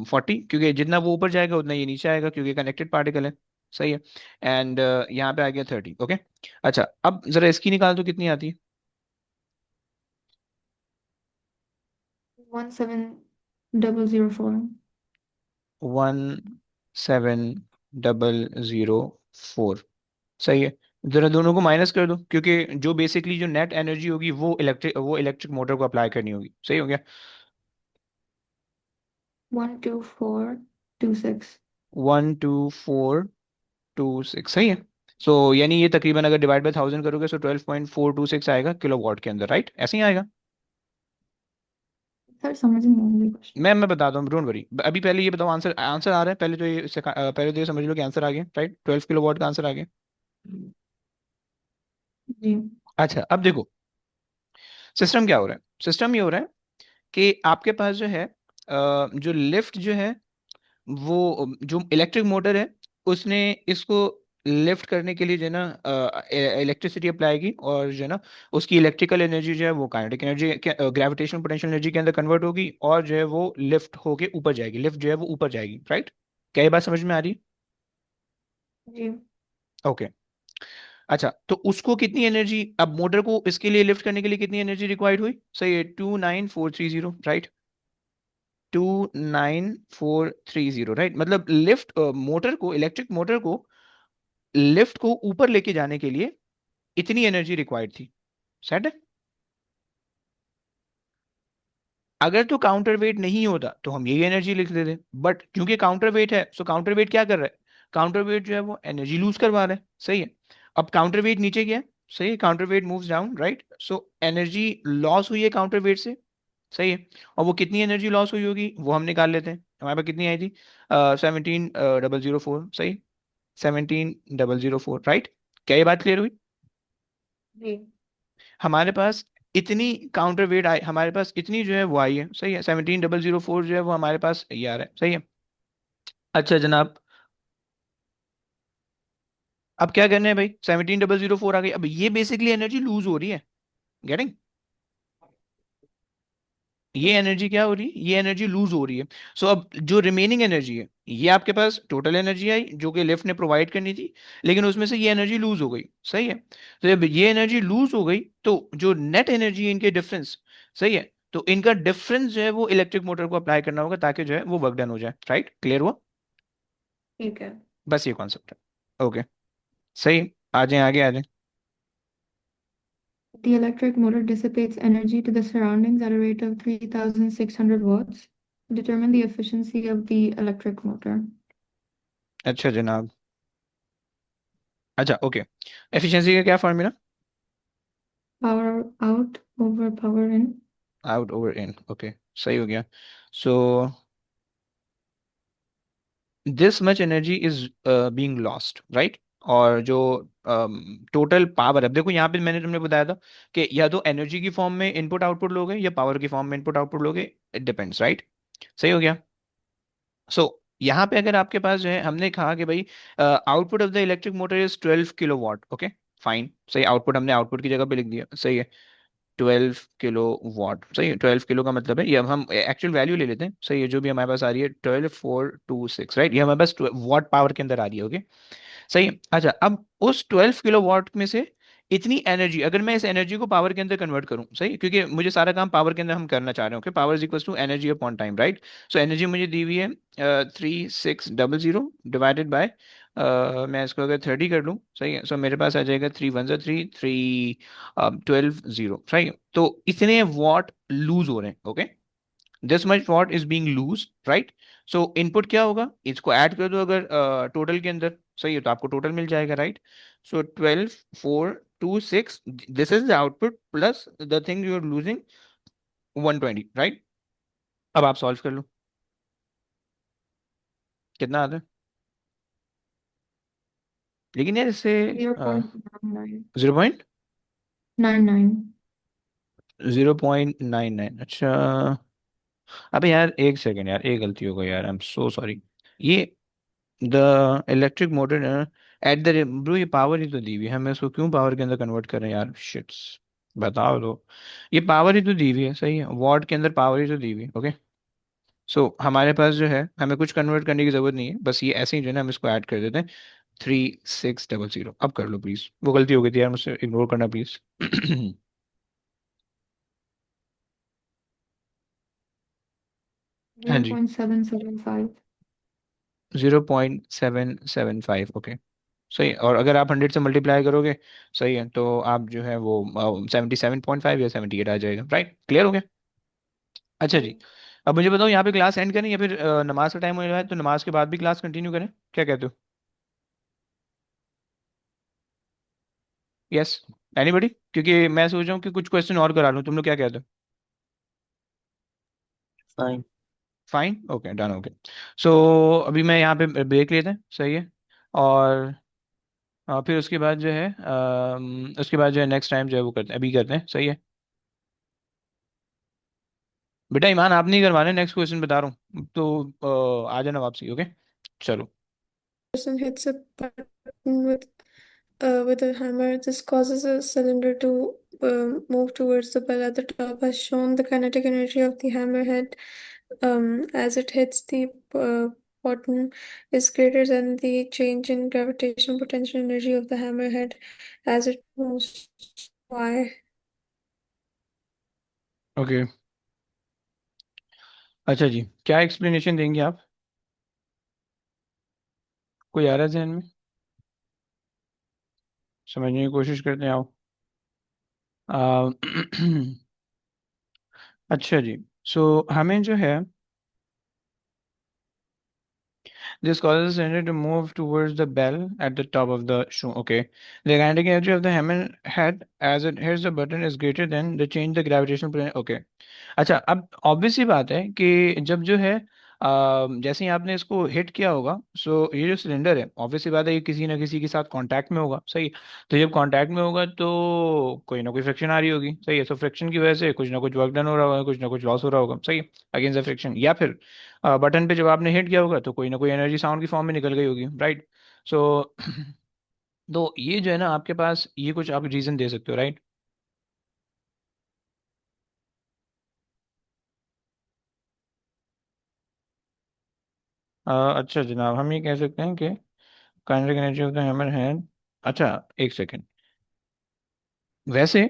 40, क्योंकि जितना वो ऊपर जाएगा उतना ये नीचे आएगा, क्योंकि कनेक्टेड पार्टिकल है, सही है। एंड यहाँ पे आ गया 30, ओके। अच्छा, अब जरा इसकी निकाल दो, कितनी आती है? 17004. 17004, सही है। जरा दोनों को माइनस कर दो, क्योंकि जो बेसिकली जो नेट एनर्जी होगी वो इलेक्ट्रिक मोटर को अप्लाई करनी होगी, सही हो गया। 12426. 12426, सही है। सो यानी ये तकरीबन अगर डिवाइड बाय 1000 करोगे तो 12.426 आएगा किलो वॉट के अंदर, राइट? ऐसे ही आएगा। सर समझ नहीं आ रही क्वेश्चन. मैं बताता हूँ, डोंट वरी। अभी पहले ये बताओ, आंसर आंसर आ रहा है, पहले तो ये पहले तो ये समझ लो कि आंसर आ गया, राइट? 12 किलो वॉट का आंसर आ गया। जी. अच्छा, अब देखो सिस्टम क्या हो रहा है। सिस्टम ये हो रहा है कि आपके पास जो है जो लिफ्ट जो है वो जो इलेक्ट्रिक मोटर है उसने इसको लिफ्ट करने के लिए जो है ना इलेक्ट्रिसिटी अप्लाई की, और जो है ना उसकी इलेक्ट्रिकल एनर्जी जो है वो kinetic energy, gravitational potential energy के अंदर कन्वर्ट होगी, और जो है वो लिफ्ट होके ऊपर जाएगी, लिफ्ट जो है वो ऊपर जाएगी, राइट? क्या ये बात समझ में आ रही जी। है? ओके। अच्छा, तो उसको कितनी एनर्जी, अब मोटर को इसके लिए लिफ्ट करने के लिए कितनी एनर्जी रिक्वायर्ड हुई? सही है, 29430, राइट? 29430, राइट? मतलब लिफ्ट मोटर को, इलेक्ट्रिक मोटर को लिफ्ट को ऊपर लेके जाने के लिए इतनी एनर्जी रिक्वायर्ड थी। सेट है? अगर तो काउंटर वेट नहीं होता तो हम यही एनर्जी लिख देते, बट क्योंकि काउंटर वेट है, सो काउंटर वेट क्या कर रहा है? काउंटर वेट जो है वो एनर्जी लूज करवा रहा है, सही है? अब काउंटर वेट नीचे गया, सही है, counter wait moves down, right? So energy loss हुई है काउंटर वेट से, सही है? और वो कितनी एनर्जी लॉस हुई होगी वो हम निकाल लेते हैं। हमारे पास कितनी आई थी? 17,004, सही, 17,004, राइट? क्या ये बात क्लियर हुई? जी। हमारे पास इतनी काउंटर वेट आई, हमारे पास इतनी जो है वो आई है, सही है, 17,004 जो है वो हमारे पास ये आ रहा है, सही है? अच्छा जनाब, अब क्या करना है भाई? 17,004 आ गई, अब ये बेसिकली एनर्जी लूज हो रही है, गेटिंग? ये एनर्जी क्या हो रही है? ये एनर्जी लूज हो रही है। सो अब जो रिमेनिंग एनर्जी है, ये आपके पास टोटल एनर्जी आई जो कि लिफ्ट ने प्रोवाइड करनी थी, लेकिन उसमें से ये एनर्जी लूज हो गई, सही है? तो जब ये एनर्जी लूज हो गई तो जो नेट एनर्जी है इनके डिफरेंस, सही है, तो इनका डिफरेंस जो है वो इलेक्ट्रिक मोटर को अप्लाई करना होगा ताकि जो है वो वर्क डन हो जाए, राइट? क्लियर हुआ? ठीक है। बस ये कॉन्सेप्ट है, ओके। सही, आ जाए आगे, आ जाए। The electric motor dissipates energy to the surroundings at a rate of 3,600 watts. Determine the efficiency of the electric motor. अच्छा जनाब, अच्छा ओके, एफिशिएंसी का क्या formula? Power out over power in. Out over in, okay, सही हो गया। So this much energy is being lost, right? और जो टोटल पावर, अब देखो यहाँ पे मैंने तुमने बताया था कि या तो एनर्जी की फॉर्म में इनपुट आउटपुट लोगे या पावर की फॉर्म में इनपुट आउटपुट लोगे, इट डिपेंड्स, राइट? सही हो गया। सो यहाँ पे अगर आपके पास जो है, हमने कहा कि भाई output of the electric motor is 12 kilo watt, okay, fine, सही, आउटपुट हमने आउटपुट की जगह पे लिख दिया, सही है, 12 किलो वाट, सही है। 12 किलो का मतलब है, ये अब हम एक्चुअल वैल्यू ले लेते हैं, सही है, जो भी हमारे पास आ रही है 12,426, राइट? ये हमारे पास वाट पावर के अंदर आ रही है, ओके, सही है। अच्छा, अब उस 12 किलो वाट में से इतनी एनर्जी, अगर मैं इस एनर्जी को पावर के अंदर कन्वर्ट करूं, सही, क्योंकि मुझे सारा काम पावर के अंदर हम करना चाह रहे हैं, okay, power is equal to energy upon time, right? So energy मुझे दी हुई है 3,600 डिवाइडेड बाय, मैं इसको अगर 30 कर लूँ, सही है, सो मेरे पास आ जाएगा 3 1 3, 3 12 0, सही है? तो इतने वॉट लूज हो रहे हैं, okay, this much watt is being lose, right? So input क्या होगा, इसको ऐड कर दो अगर टोटल के अंदर, सही है, तो आपको टोटल मिल जाएगा, right? So 12,426, this is the output plus the thing you are losing, 120, right? अब आप सॉल्व कर लो, कितना आता है? लेकिन यार इससे 0.99. 0.99, 99. 0.99, अच्छा। अबे यार एक सेकेंड यार, एक गलती हो गई यार, आई एम सो सॉरी। ये the electric motor at the, bro ये पावर ही तो दी हुई है, हमें इसको क्यों पावर के अंदर कन्वर्ट करें यार, शिट्स, बताओ तो। ये पावर ही तो दी हुई है, सही है, वॉट के अंदर पावर ही तो दी हुई है, ओके। सो हमारे पास जो है, हमें कुछ कन्वर्ट करने की जरूरत नहीं है, बस ये ऐसे ही जो है ना हम इसको ऐड कर देते हैं, 3,600, अब कर लो प्लीज, वो गलती हो गई थी यार मुझसे, इग्नोर करना प्लीज। हाँ जी, 0.775. 0.775, ओके, सही है। और अगर आप 100 से मल्टीप्लाई करोगे, सही है, तो आप जो है वो 77.5 या 78 आ जाएगा, राइट? क्लियर हो गया? अच्छा जी, अब मुझे बताओ यहाँ पे क्लास एंड करें या फिर नमाज का टाइम हो रहा है तो नमाज के बाद भी क्लास कंटिन्यू करें, क्या कहते हो? Yes, anybody? क्योंकि मैं सोच रहा हूँ कि कुछ क्वेश्चन और करा लूँ, तुम लोग क्या कहते हो? fine. Fine, okay, done, okay. So अभी मैं यहाँ पे ब्रेक लेते हैं, सही है, और फिर उसके बाद जो है उसके बाद जो है नेक्स्ट टाइम जो है वो करते हैं, अभी करते हैं, सही है? बेटा ईमान आप नहीं करवाने, नेक्स्ट क्वेश्चन बता रहा हूँ, तो आ जाना वापसी, ओके, चलो। person hits a with a hammer. This causes a cylinder to move towards the bell at the top. As shown, the kinetic energy of the hammerhead as it hits the bottom is greater than the change in gravitational potential energy of the hammerhead as it moves. Why? Okay, अच्छा जी, क्या explanation देंगे आप? कोई आ रहा है ध्यान में? समझने की कोशिश करते हैं आओ। आ, अच्छा जी, सो हमें जो है this causes the cylinder to move towards the bell at the top of the shoe. Okay. The kinetic energy of the hammer head as it hits the button is greater than the change the gravitational potential. Okay. अच्छा, अब obvious सी बात है कि जब जो है जैसे ही आपने इसको हिट किया होगा, सो ये जो सिलेंडर है, ऑब्वियस सी बात है, ये किसी ना किसी के साथ कांटेक्ट में होगा, सही। तो जब कांटेक्ट में होगा तो कोई ना कोई फ्रिक्शन आ रही होगी, सही है। सो फ्रिक्शन की वजह से कुछ ना कुछ वर्क डन हो रहा होगा, कुछ ना कुछ लॉस हो रहा होगा, सही, अगेंस्ट द फ्रिक्शन। या फिर बटन पे जब आपने हिट किया होगा तो कोई ना कोई एनर्जी साउंड की फॉर्म में निकल गई होगी, राइट। सो तो ये जो है ना, आपके पास ये कुछ आप रीजन दे सकते हो, राइट। अच्छा जनाब, हम ये कह सकते हैं कि kinetic energy of the hammer है। अच्छा, एक सेकेंड, वैसे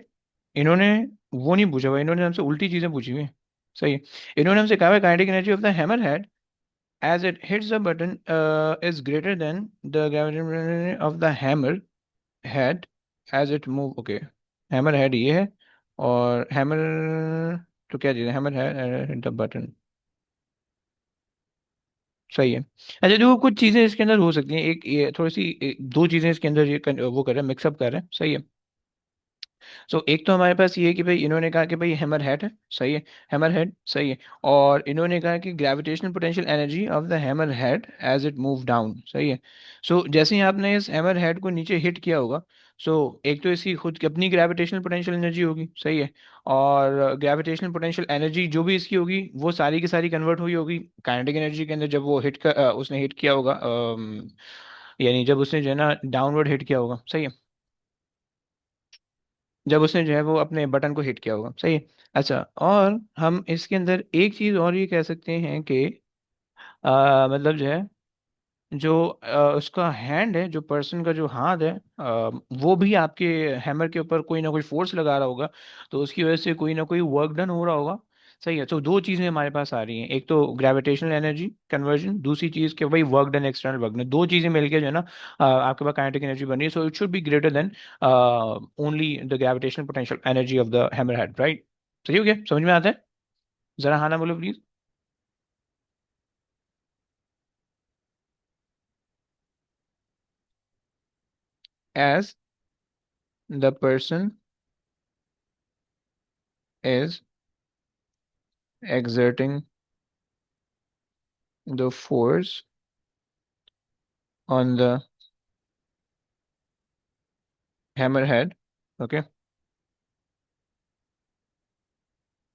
इन्होंने वो नहीं पूछा हुआ, इन्होंने हमसे उल्टी चीजें पूछी हुई हैं, सही है। इन्होंने हमसे कहा है kinetic energy of the hammer head as it hits the button is greater than the gravity of the hammer head as it move. Okay, hammer head ये है, और hammer तो क्या चीज़ है, hammer head hit the button, सही है। अच्छा, देखो कुछ चीज़ें इसके अंदर हो सकती हैं, एक ये थोड़ी सी दो चीज़ें इसके अंदर ये वो कर रहे हैं, मिक्सअप कर रहे हैं, सही है। सो एक तो हमारे पास ये है कि भाई इन्होंने कहा कि भाई हैमर हेड है, सही है, हैमर हेड सही है। और इन्होंने कहा कि gravitational potential energy of the hammer head as it move down, सही है। सो जैसे ही आपने इस हैमर हेड को नीचे हिट किया होगा, सो एक तो इसकी खुद की अपनी ग्रेविटेशनल पोटेंशियल एनर्जी होगी, सही है। और ग्रेविटेशनल पोटेंशियल एनर्जी जो भी इसकी होगी वो सारी की सारी कन्वर्ट हुई होगी काइनेटिक एनर्जी के अंदर, जब वो उसने हिट किया होगा, यानी जब उसने जो है ना डाउनवर्ड हिट किया होगा, सही है, जब उसने जो है वो अपने बटन को हिट किया होगा, सही है। अच्छा, और हम इसके अंदर एक चीज और ये कह सकते हैं कि मतलब जो है, जो उसका हैंड है, जो पर्सन का जो हाथ है, वो भी आपके हैमर के ऊपर कोई ना कोई फोर्स लगा रहा होगा, तो उसकी वजह से कोई ना कोई वर्क डन हो रहा होगा, सही है। तो दो चीजें हमारे पास आ रही हैं, एक तो ग्रेविटेशनल एनर्जी कन्वर्जन, दूसरी चीज के भाई work done, external work done, दो चीजें मिलकर जो है ना आपके पास काइनेटिक एनर्जी बन रही है। So it should be greater than only the gravitational potential energy of the hammer head, right. सही हो गया, समझ में आता है? जरा हाँ ना बोलो please. As the person is exerting the force on the hammerhead, okay,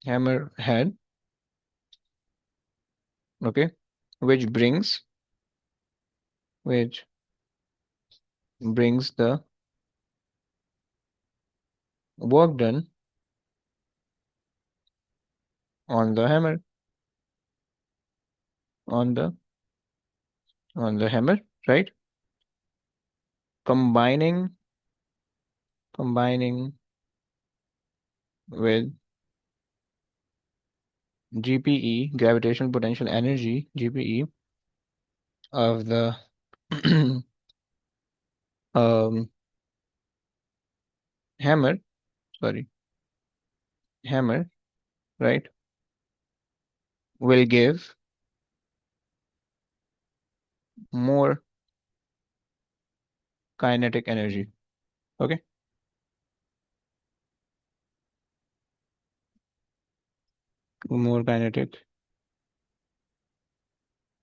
hammerhead, okay, which which brings the work done on the hammer, on the hammer, right? Combining combining with GPE, gravitational potential energy, GPE of the um, hammer, sorry, hammer, right, will give more kinetic energy. Okay, more kinetic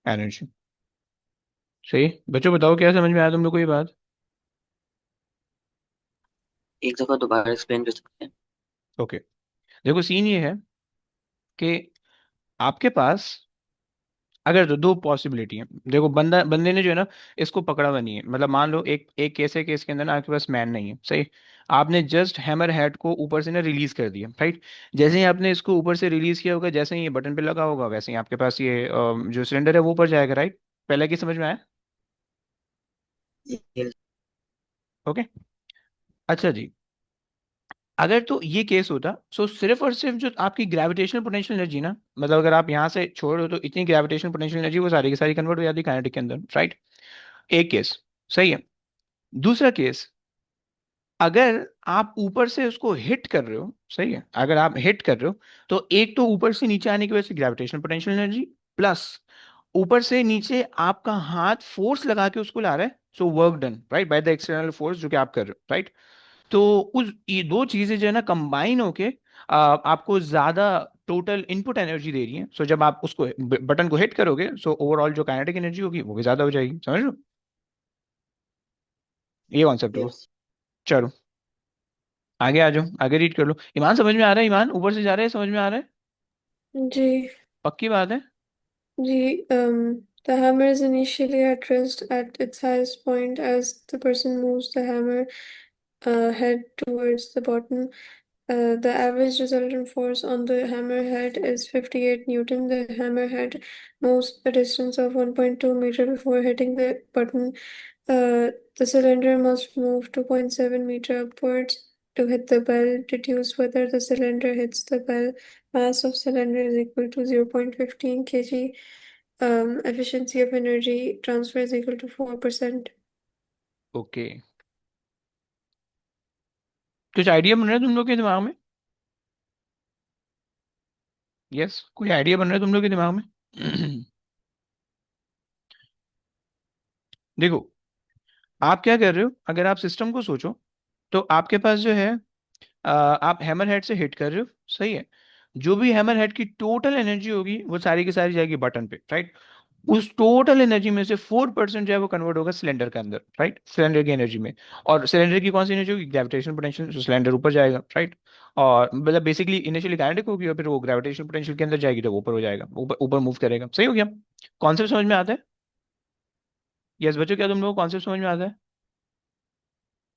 energy. सही। बच्चों बताओ, क्या समझ में आया तुम लोग को ये बात? एक दफा दोबारा एक्सप्लेन कर सकते हैं? ओके, देखो सीन ये है कि आपके पास अगर तो दो पॉसिबिलिटी है, देखो बंदे ने जो है ना इसको पकड़ा हुआ नहीं है, मतलब मान लो एक एक केस है कि इसके अंदर ना आपके पास मैन नहीं है, सही। आपने जस्ट हैमर हेड को ऊपर से ना रिलीज कर दिया, राइट। जैसे ही आपने इसको ऊपर से रिलीज किया होगा, जैसे ही ये बटन पे लगा होगा, वैसे ही आपके पास ये जो सिलेंडर है वो ऊपर जाएगा, राइट। पहले की समझ में आया? Yes. ओके। अच्छा जी, अगर तो ये केस होता, सो सिर्फ और सिर्फ जो आपकी ग्रेविटेशनल पोटेंशियल एनर्जी ना, मतलब अगर आप यहाँ से छोड़ दो तो इतनी ग्रेविटेशनल पोटेंशियल एनर्जी वो सारी की सारी कन्वर्ट हो जाती काइनेटिक के अंदर, राइट। एक केस, सही है। दूसरा केस, अगर आप ऊपर से उसको हिट कर रहे हो, सही है, अगर आप हिट कर रहे हो, तो एक तो ऊपर से नीचे आने की वजह से ग्रेविटेशनल पोटेंशियल एनर्जी, प्लस ऊपर से नीचे आपका हाथ फोर्स लगा के उसको ला रहा है, so work done, right, bye the external force जो कि आप कर रहे हो, राइट। तो उस ये दो चीजें जो है ना कंबाइन होके आपको ज्यादा टोटल इनपुट एनर्जी दे रही है। सो जब आप उसको बटन को हिट करोगे, सो ओवरऑल जो काइनेटिक एनर्जी होगी वो भी ज्यादा हो जाएगी, समझ लो, ये कॉन्सेप्ट होगा। Yes. चलो आगे आ जाओ, आगे रीड कर लो। ईमान समझ में आ रहा है? ईमान ऊपर से जा रहा है, समझ में आ रहा है? जी पक्की बात है? जी the hammer is initially at rest at its highest point as the person moves the hammer head towards the bottom. The average resultant force on the hammerhead is 58 Newton. The hammerhead moves a distance of 1.2 meter before hitting the button. The cylinder must move 2.7 meter upwards to hit the bell. Deduce whether the cylinder hits the bell. Mass of cylinder is equal to 0.15 kg. Efficiency of energy transfer is equal to 4%. Okay, कुछ idea बन रहा है तुम लोग के दिमाग में? Yes, कोई आइडिया बन रहा है तुम लोग के दिमाग में? देखो, आप क्या कर रहे हो, अगर आप सिस्टम को सोचो, तो आपके पास जो है आप हैमर हेड से हिट कर रहे हो, सही है। जो भी हैमर हेड की टोटल एनर्जी होगी वो सारी की सारी जाएगी बटन पे, राइट। उस टोटल एनर्जी में से 4% जो है वो कन्वर्ट होगा सिलेंडर के अंदर, राइट, सिलेंडर की एनर्जी में। और सिलेंडर की कौन सी एनर्जी होगी? ग्रेविटेशनल पोटेंशियल, तो सिलेंडर ऊपर जाएगा, राइट। और मतलब बेसिकली इनिशियली काइनेटिक होगी और फिर वो ग्रेविटेशनल पोटेंशियल के अंदर जाएगी तो वो ऊपर हो जाएगा, ऊपर ऊपर मूव करेगा, सही हो गया। कॉन्सेप्ट समझ में आता है? यस बच्चों, क्या तुम लोगों को कॉन्सेप्ट समझ में आता है?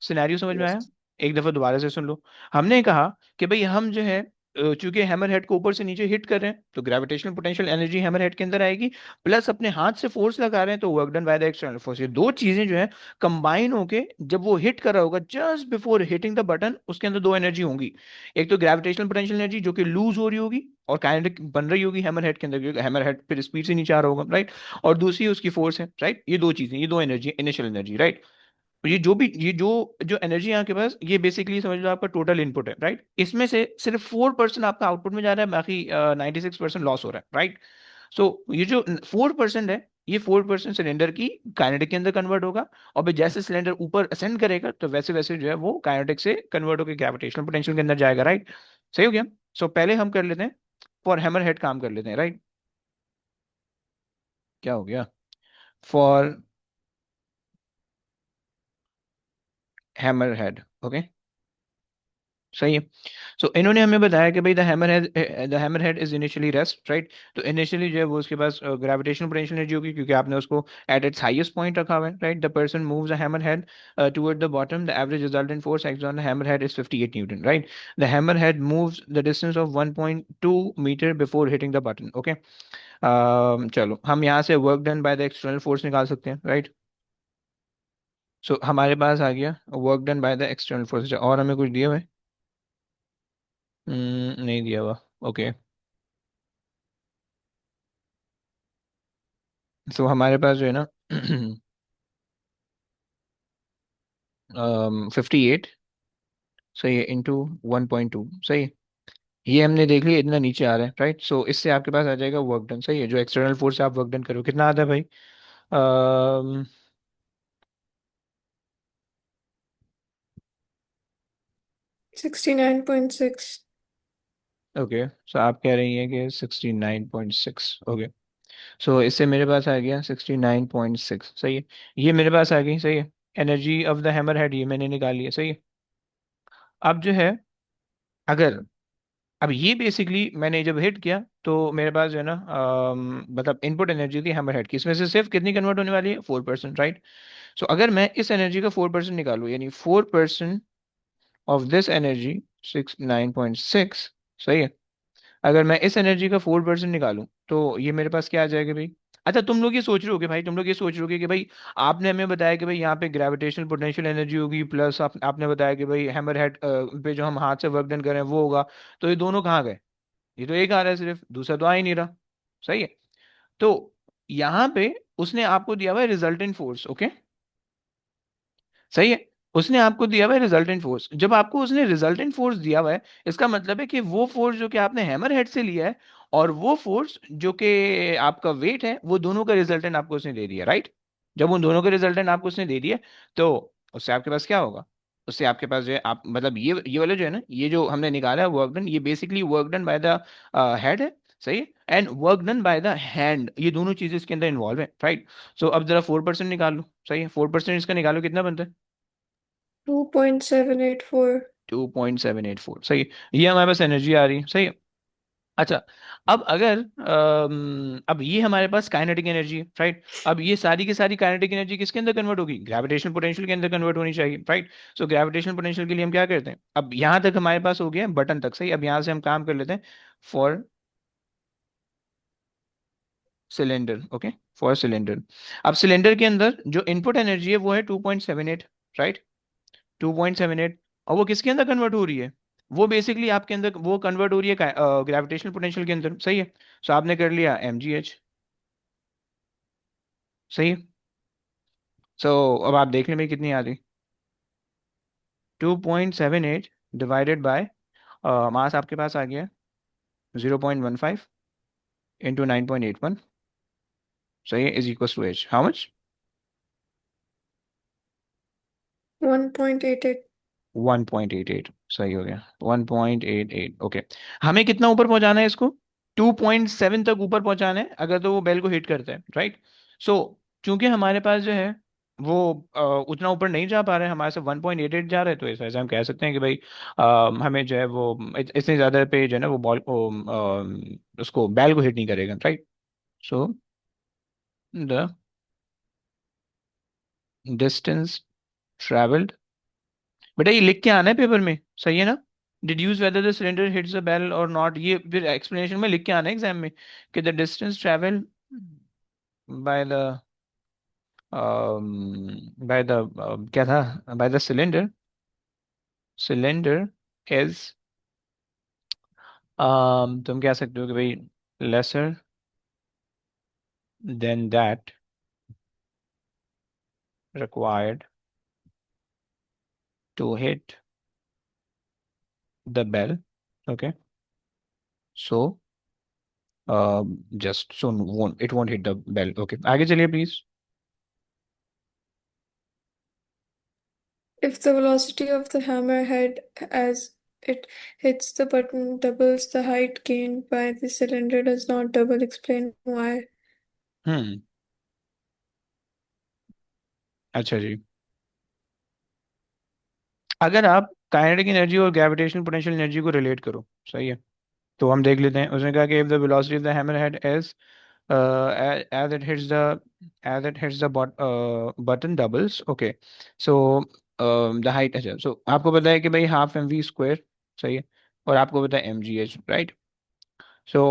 सिनेरियो समझ में आया? Yes. एक दफा दोबारा से सुन लो। हमने कहा कि भाई हम जो है चूंकि हैमर हेड को ऊपर से नीचे हिट कर रहे हैं तो gravitational potential energy hammer head के अंदर आएगी, प्लस अपने हाथ से फोर्स लगा रहे हैं तो work done by the external force. ये दो चीजें जो है कंबाइन होके जब वो हिट कर रहा होगा just before hitting the button, उसके अंदर दो एनर्जी होंगी। एक तो ग्रेविटेशनल पोटेंशियल एनर्जी जो कि लूज हो रही होगी और काइनेटिक बन रही होगी हैमर हेड के अंदर, क्योंकि हैमर हेड फिर स्पीड से नीचे आ रहा होगा, राइट। और दूसरी उसकी फोर्स है, राइट। ये दो चीजें, ये दो एनर्जी, इनिशियल एनर्जी, राइट। ये जो भी ये जो जो एनर्जी यहाँ के पास, ये बेसिकली समझ लो आपका टोटल इनपुट है, राइट। इसमें से सिर्फ 4% आपका आउटपुट में जा रहा है, बाकी 96% लॉस हो रहा है, राइट। सो ये जो 4% है, ये 4% सिलेंडर की काइनेटिक के अंदर कन्वर्ट होगा। और फिर जैसे सिलेंडर ऊपर असेंड करेगा तो वैसे वैसे जो है वो काइनेटिक से कन्वर्ट होकर ग्रेविटेशनल पोटेंशियल के अंदर जाएगा, राइट। सही हो गया। सो पहले हम कर लेते हैं, फॉर हैमर हेड काम कर लेते हैं, राइट। क्या हो गया? फॉर हैमर हेड, ओके, सही है। सो इन्होंने हमें बताया कि भाई the hammer head is initially rest, right. तो इनिशियली जो है वो उसके पास ग्रेविटेशनल पोटेंशियल एनर्जी होगी क्योंकि आपने उसको एट इट्स हाईएस्ट पॉइंट रखा हुआ है, right. The person moves the hammer head toward the bottom, the average resultant force act on the hammer head is 58 newton, right. The hammer head moves the distance of 1.2 metre before hitting the button, okay. चलो हम यहाँ से work done by the external force निकाल सकते हैं, राइट। So हमारे पास आ गया work done by the external force. और हमें कुछ दिया हुआ है? नहीं दिया हुआ, ओके। सो हमारे पास जो है ना 58, सही है, इंटू 1.2, सही है। ये हमने देख लिया, इतना नीचे आ रहा है, राइट। सो इससे आपके पास आ जाएगा वर्क डन, सही है। जो एक्सटर्नल फोर्स से आप वर्क डन करो कितना आता है भाई? um, 69.6. ओके, सो आप कह रही हैं कि 69.6, ओके। सो इससे मेरे पास आ गया 69.6, सही है। ये मेरे पास आ गई, सही है। Energy of the hammer head ये मैंने निकाली है, सही है। अब जो है, अगर अब ये बेसिकली मैंने जब हिट किया तो मेरे पास जो है ना मतलब इनपुट एनर्जी थी हैमर हेड की, इसमें से सिर्फ कितनी कन्वर्ट होने वाली है, 4%, राइट। सो अगर मैं इस एनर्जी का 4% निकालूं, यानी 4% ऑफ दिस एनर्जी 69.6, सही है। अगर मैं इस एनर्जी का 4% निकालूं तो ये मेरे पास क्या आ जाएगा भाई। अच्छा, तुम लोग ये सोच रहे होगे भाई, तुम लोग ये सोच रहे होगे कि भाई आपने हमें बताया कि भाई यहाँ पे ग्रेविटेशनल पोटेंशियल एनर्जी होगी, प्लस आपने बताया कि भाई हैमर हेड पे जो हम हाथ से वर्क डन कर रहे हैं वो होगा। तो ये दोनों कहाँ गए? ये तो एक आ रहा है सिर्फ, दूसरा तो आ ही नहीं रहा। सही है। तो यहाँ पे उसने आपको दिया हुआ है रिजल्टेंट फोर्स, ओके, सही है। उसने आपको दिया हुआ है रिजल्टेंट फोर्स। जब आपको उसने रिजल्टेंट फोर्स दिया हुआ है, इसका मतलब है कि वो फोर्स जो कि आपने हैमर हेड से लिया है और वो फोर्स जो कि आपका वेट है, वो दोनों का रिजल्टेंट आपको उसने दे दिया, राइट। जब उन दोनों का रिजल्टेंट आपको उसने दे दिया, तो उससे आपके पास क्या होगा? उससे आपके पास जो है, आप मतलब ये वाला जो है ना, ये जो हमने निकाला है वर्क डन, ये basically work done by the head है, सही है, and work done by the hand, ये दोनों चीजें इसके अंदर इन्वॉल्व है, राइट। सो अब जरा 4% निकाल लो, सही है, 4% इसका निकालो, कितना बनता है? 2.784. 2.784, सही है। ये हमारे पास एनर्जी आ रही है, सही है। अच्छा, अब अगर अब ये हमारे पास काइनेटिक एनर्जी है, राइट। अब ये सारी की सारी काइनेटिक एनर्जी किसके अंदर कन्वर्ट होगी? ग्रेविटेशनल पोटेंशियल के अंदर कन्वर्ट होनी चाहिए, राइट। सो ग्रेविटेशनल पोटेंशियल के लिए हम क्या करते हैं? अब यहाँ तक हमारे पास हो गया है बटन तक, सही। अब यहाँ से हम काम कर लेते हैं for cylinder, okay, for cylinder. अब सिलेंडर के अंदर जो इनपुट एनर्जी है वो है 2.78, राइट, 2.78। और वो किसके अंदर कन्वर्ट हो रही है? वो बेसिकली आपके अंदर वो कन्वर्ट हो रही है ग्रेविटेशनल पोटेंशियल के अंदर, सही है। सो आपने कर लिया mgh, सही है। सो अब आप देख लें भाई कितनी आ रही। 2.78 डिवाइडेड बाय मास आपके पास आ गया 0.15 इंटू 9.81, सही है, is equal to h, how much? 1.88. 1.88, सही हो गया, 1.88, ओके। हमें कितना ऊपर पहुंचाना है इसको? 2.7 तक ऊपर पहुंचाना है, अगर तो वो बेल को हिट करता है, राइट। सो चूंकि हमारे पास जो है वो उतना ऊपर नहीं जा पा रहे हैं, हमारे से 1.88 जा रहे हैं, तो ऐसा ऐसा हम कह सकते हैं कि भाई हमें जो है वो इतने ज्यादा पे जो है ना वो बॉल को उसको बैल को हिट नहीं करेगा, right. So the distance travelled, बेटा ये लिख के आना है पेपर में, सही है ना। Deduce whether the cylinder hits the bell और नॉट, ये फिर एक्सप्लेनेशन में लिख के आना है एग्जाम में कि the distance travel by the by the क्या था, by the cylinder, cylinder is तुम कह सकते हो कि भाई lesser than that required to hit the bell, okay. So just so won't it won't hit the bell, okay, आगे चलिए please. If the velocity of the hammerhead as it hits the button doubles, the height gained by the cylinder does not double. Explain why. हम्म, अच्छा जी। अगर आप kinetic energy और gravitational potential energy को relate करो, सही है, तो हम देख लेते हैं। उसने कहा कि if the velocity of the hammer head is as it hits the as it hits the button doubles, okay, so the height, अच्छा, so आपको पता है कि भाई हाफ एम वी स्क्वायर, सही है, और आपको पता है m g h, right. So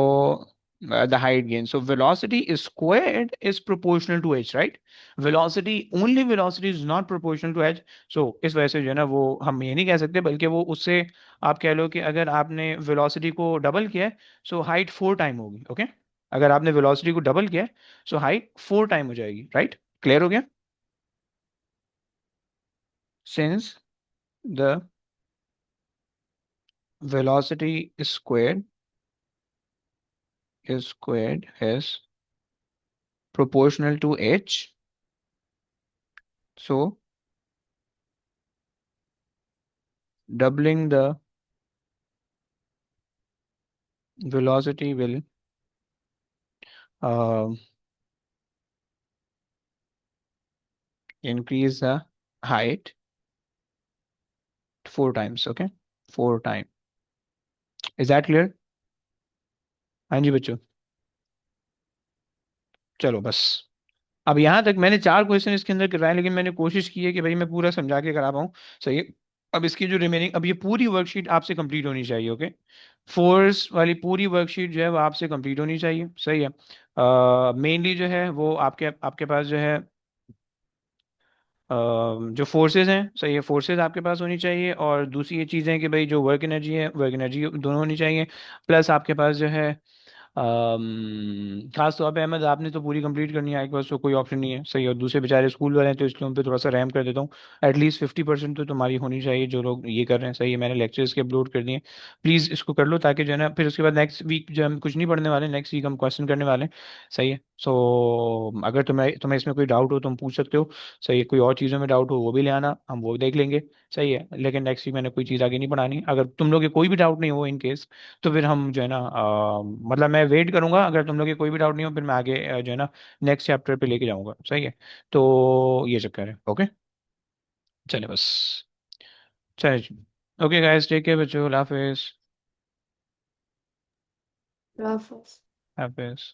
the height gain. So velocity is squared is proportional to h, right? Velocity, only velocity is not proportional to h. So इस वजह से जो है ना वो हम ये नहीं कह सकते, बल्कि वो उससे आप कह लो कि अगर आपने velocity को डबल किया है, so height 4 टाइम होगी, ओके। अगर आपने velocity को डबल किया है, so height 4 टाइम हो जाएगी, राइट। क्लियर हो गया? Since the velocity is squared is proportional to h, so doubling the velocity will uh, increase the height 4 times, okay, 4 times. Is that clear? हाँ जी बच्चों, चलो बस। अब यहाँ तक मैंने 4 क्वेश्चन इसके अंदर करवाए, लेकिन मैंने कोशिश की है कि भाई मैं पूरा समझा के करा पाऊँ। सही है। अब इसकी जो रिमेनिंग, अब ये पूरी वर्कशीट आपसे कंप्लीट होनी चाहिए। ओके, फोर्स वाली पूरी वर्कशीट जो है वो आपसे कंप्लीट होनी चाहिए। सही है। मेनली जो है वो आपके आपके पास जो है जो फोर्सेस हैं, सही है, फोर्सेस आपके पास होनी चाहिए। और दूसरी ये चीज़ है कि भाई जो वर्क एनर्जी है, वर्क एनर्जी दोनों होनी चाहिए। प्लस आपके पास जो है खास तौर पे अहमद, आपने तो पूरी कंप्लीट करनी है, आपके पास तो कोई ऑप्शन नहीं है। सही है। और दूसरे बेचारे स्कूल वाले हैं तो इसलिए उन पे थोड़ा सा रैम कर देता हूँ। एटलीस्ट 50% तो तुम्हारी होनी चाहिए, जो लोग ये कर रहे हैं। सही है, मैंने लेक्चर्स के अपलोड कर दिए। प्लीज़ इसको कर लो, ताकि जो है ना, फिर उसके बाद नेक्स्ट वीक जो हम कुछ नहीं पढ़ने वाले, नेक्स्ट वीक हम क्वेश्चन करने वाले हैं। सही है। सो अगर तुम्हें तुम्हें इसमें कोई डाउट हो तुम पूछ सकते हो। सही है। कोई और चीज़ों में डाउट हो वो भी ले आना, हम वो देख लेंगे। सही है। लेकिन नेक्स्ट वीक मैंने कोई चीज़ आगे नहीं पढ़ानी। अगर तुम लोग के कोई भी डाउट नहीं हो इन केस, तो फिर हम जो है ना मतलब मैं वेट करूंगा। अगर तुम लोग के कोई भी डाउट नहीं हो, फिर मैं आगे जो है ना नेक्स्ट चैप्टर पे लेके जाऊंगा। सही है। तो ये चक्कर है। ओके, चले बस। चले। ओके गाइस, टेक केयर बच्चों, अल्लाह हाफिज। Raffles. हाफिज।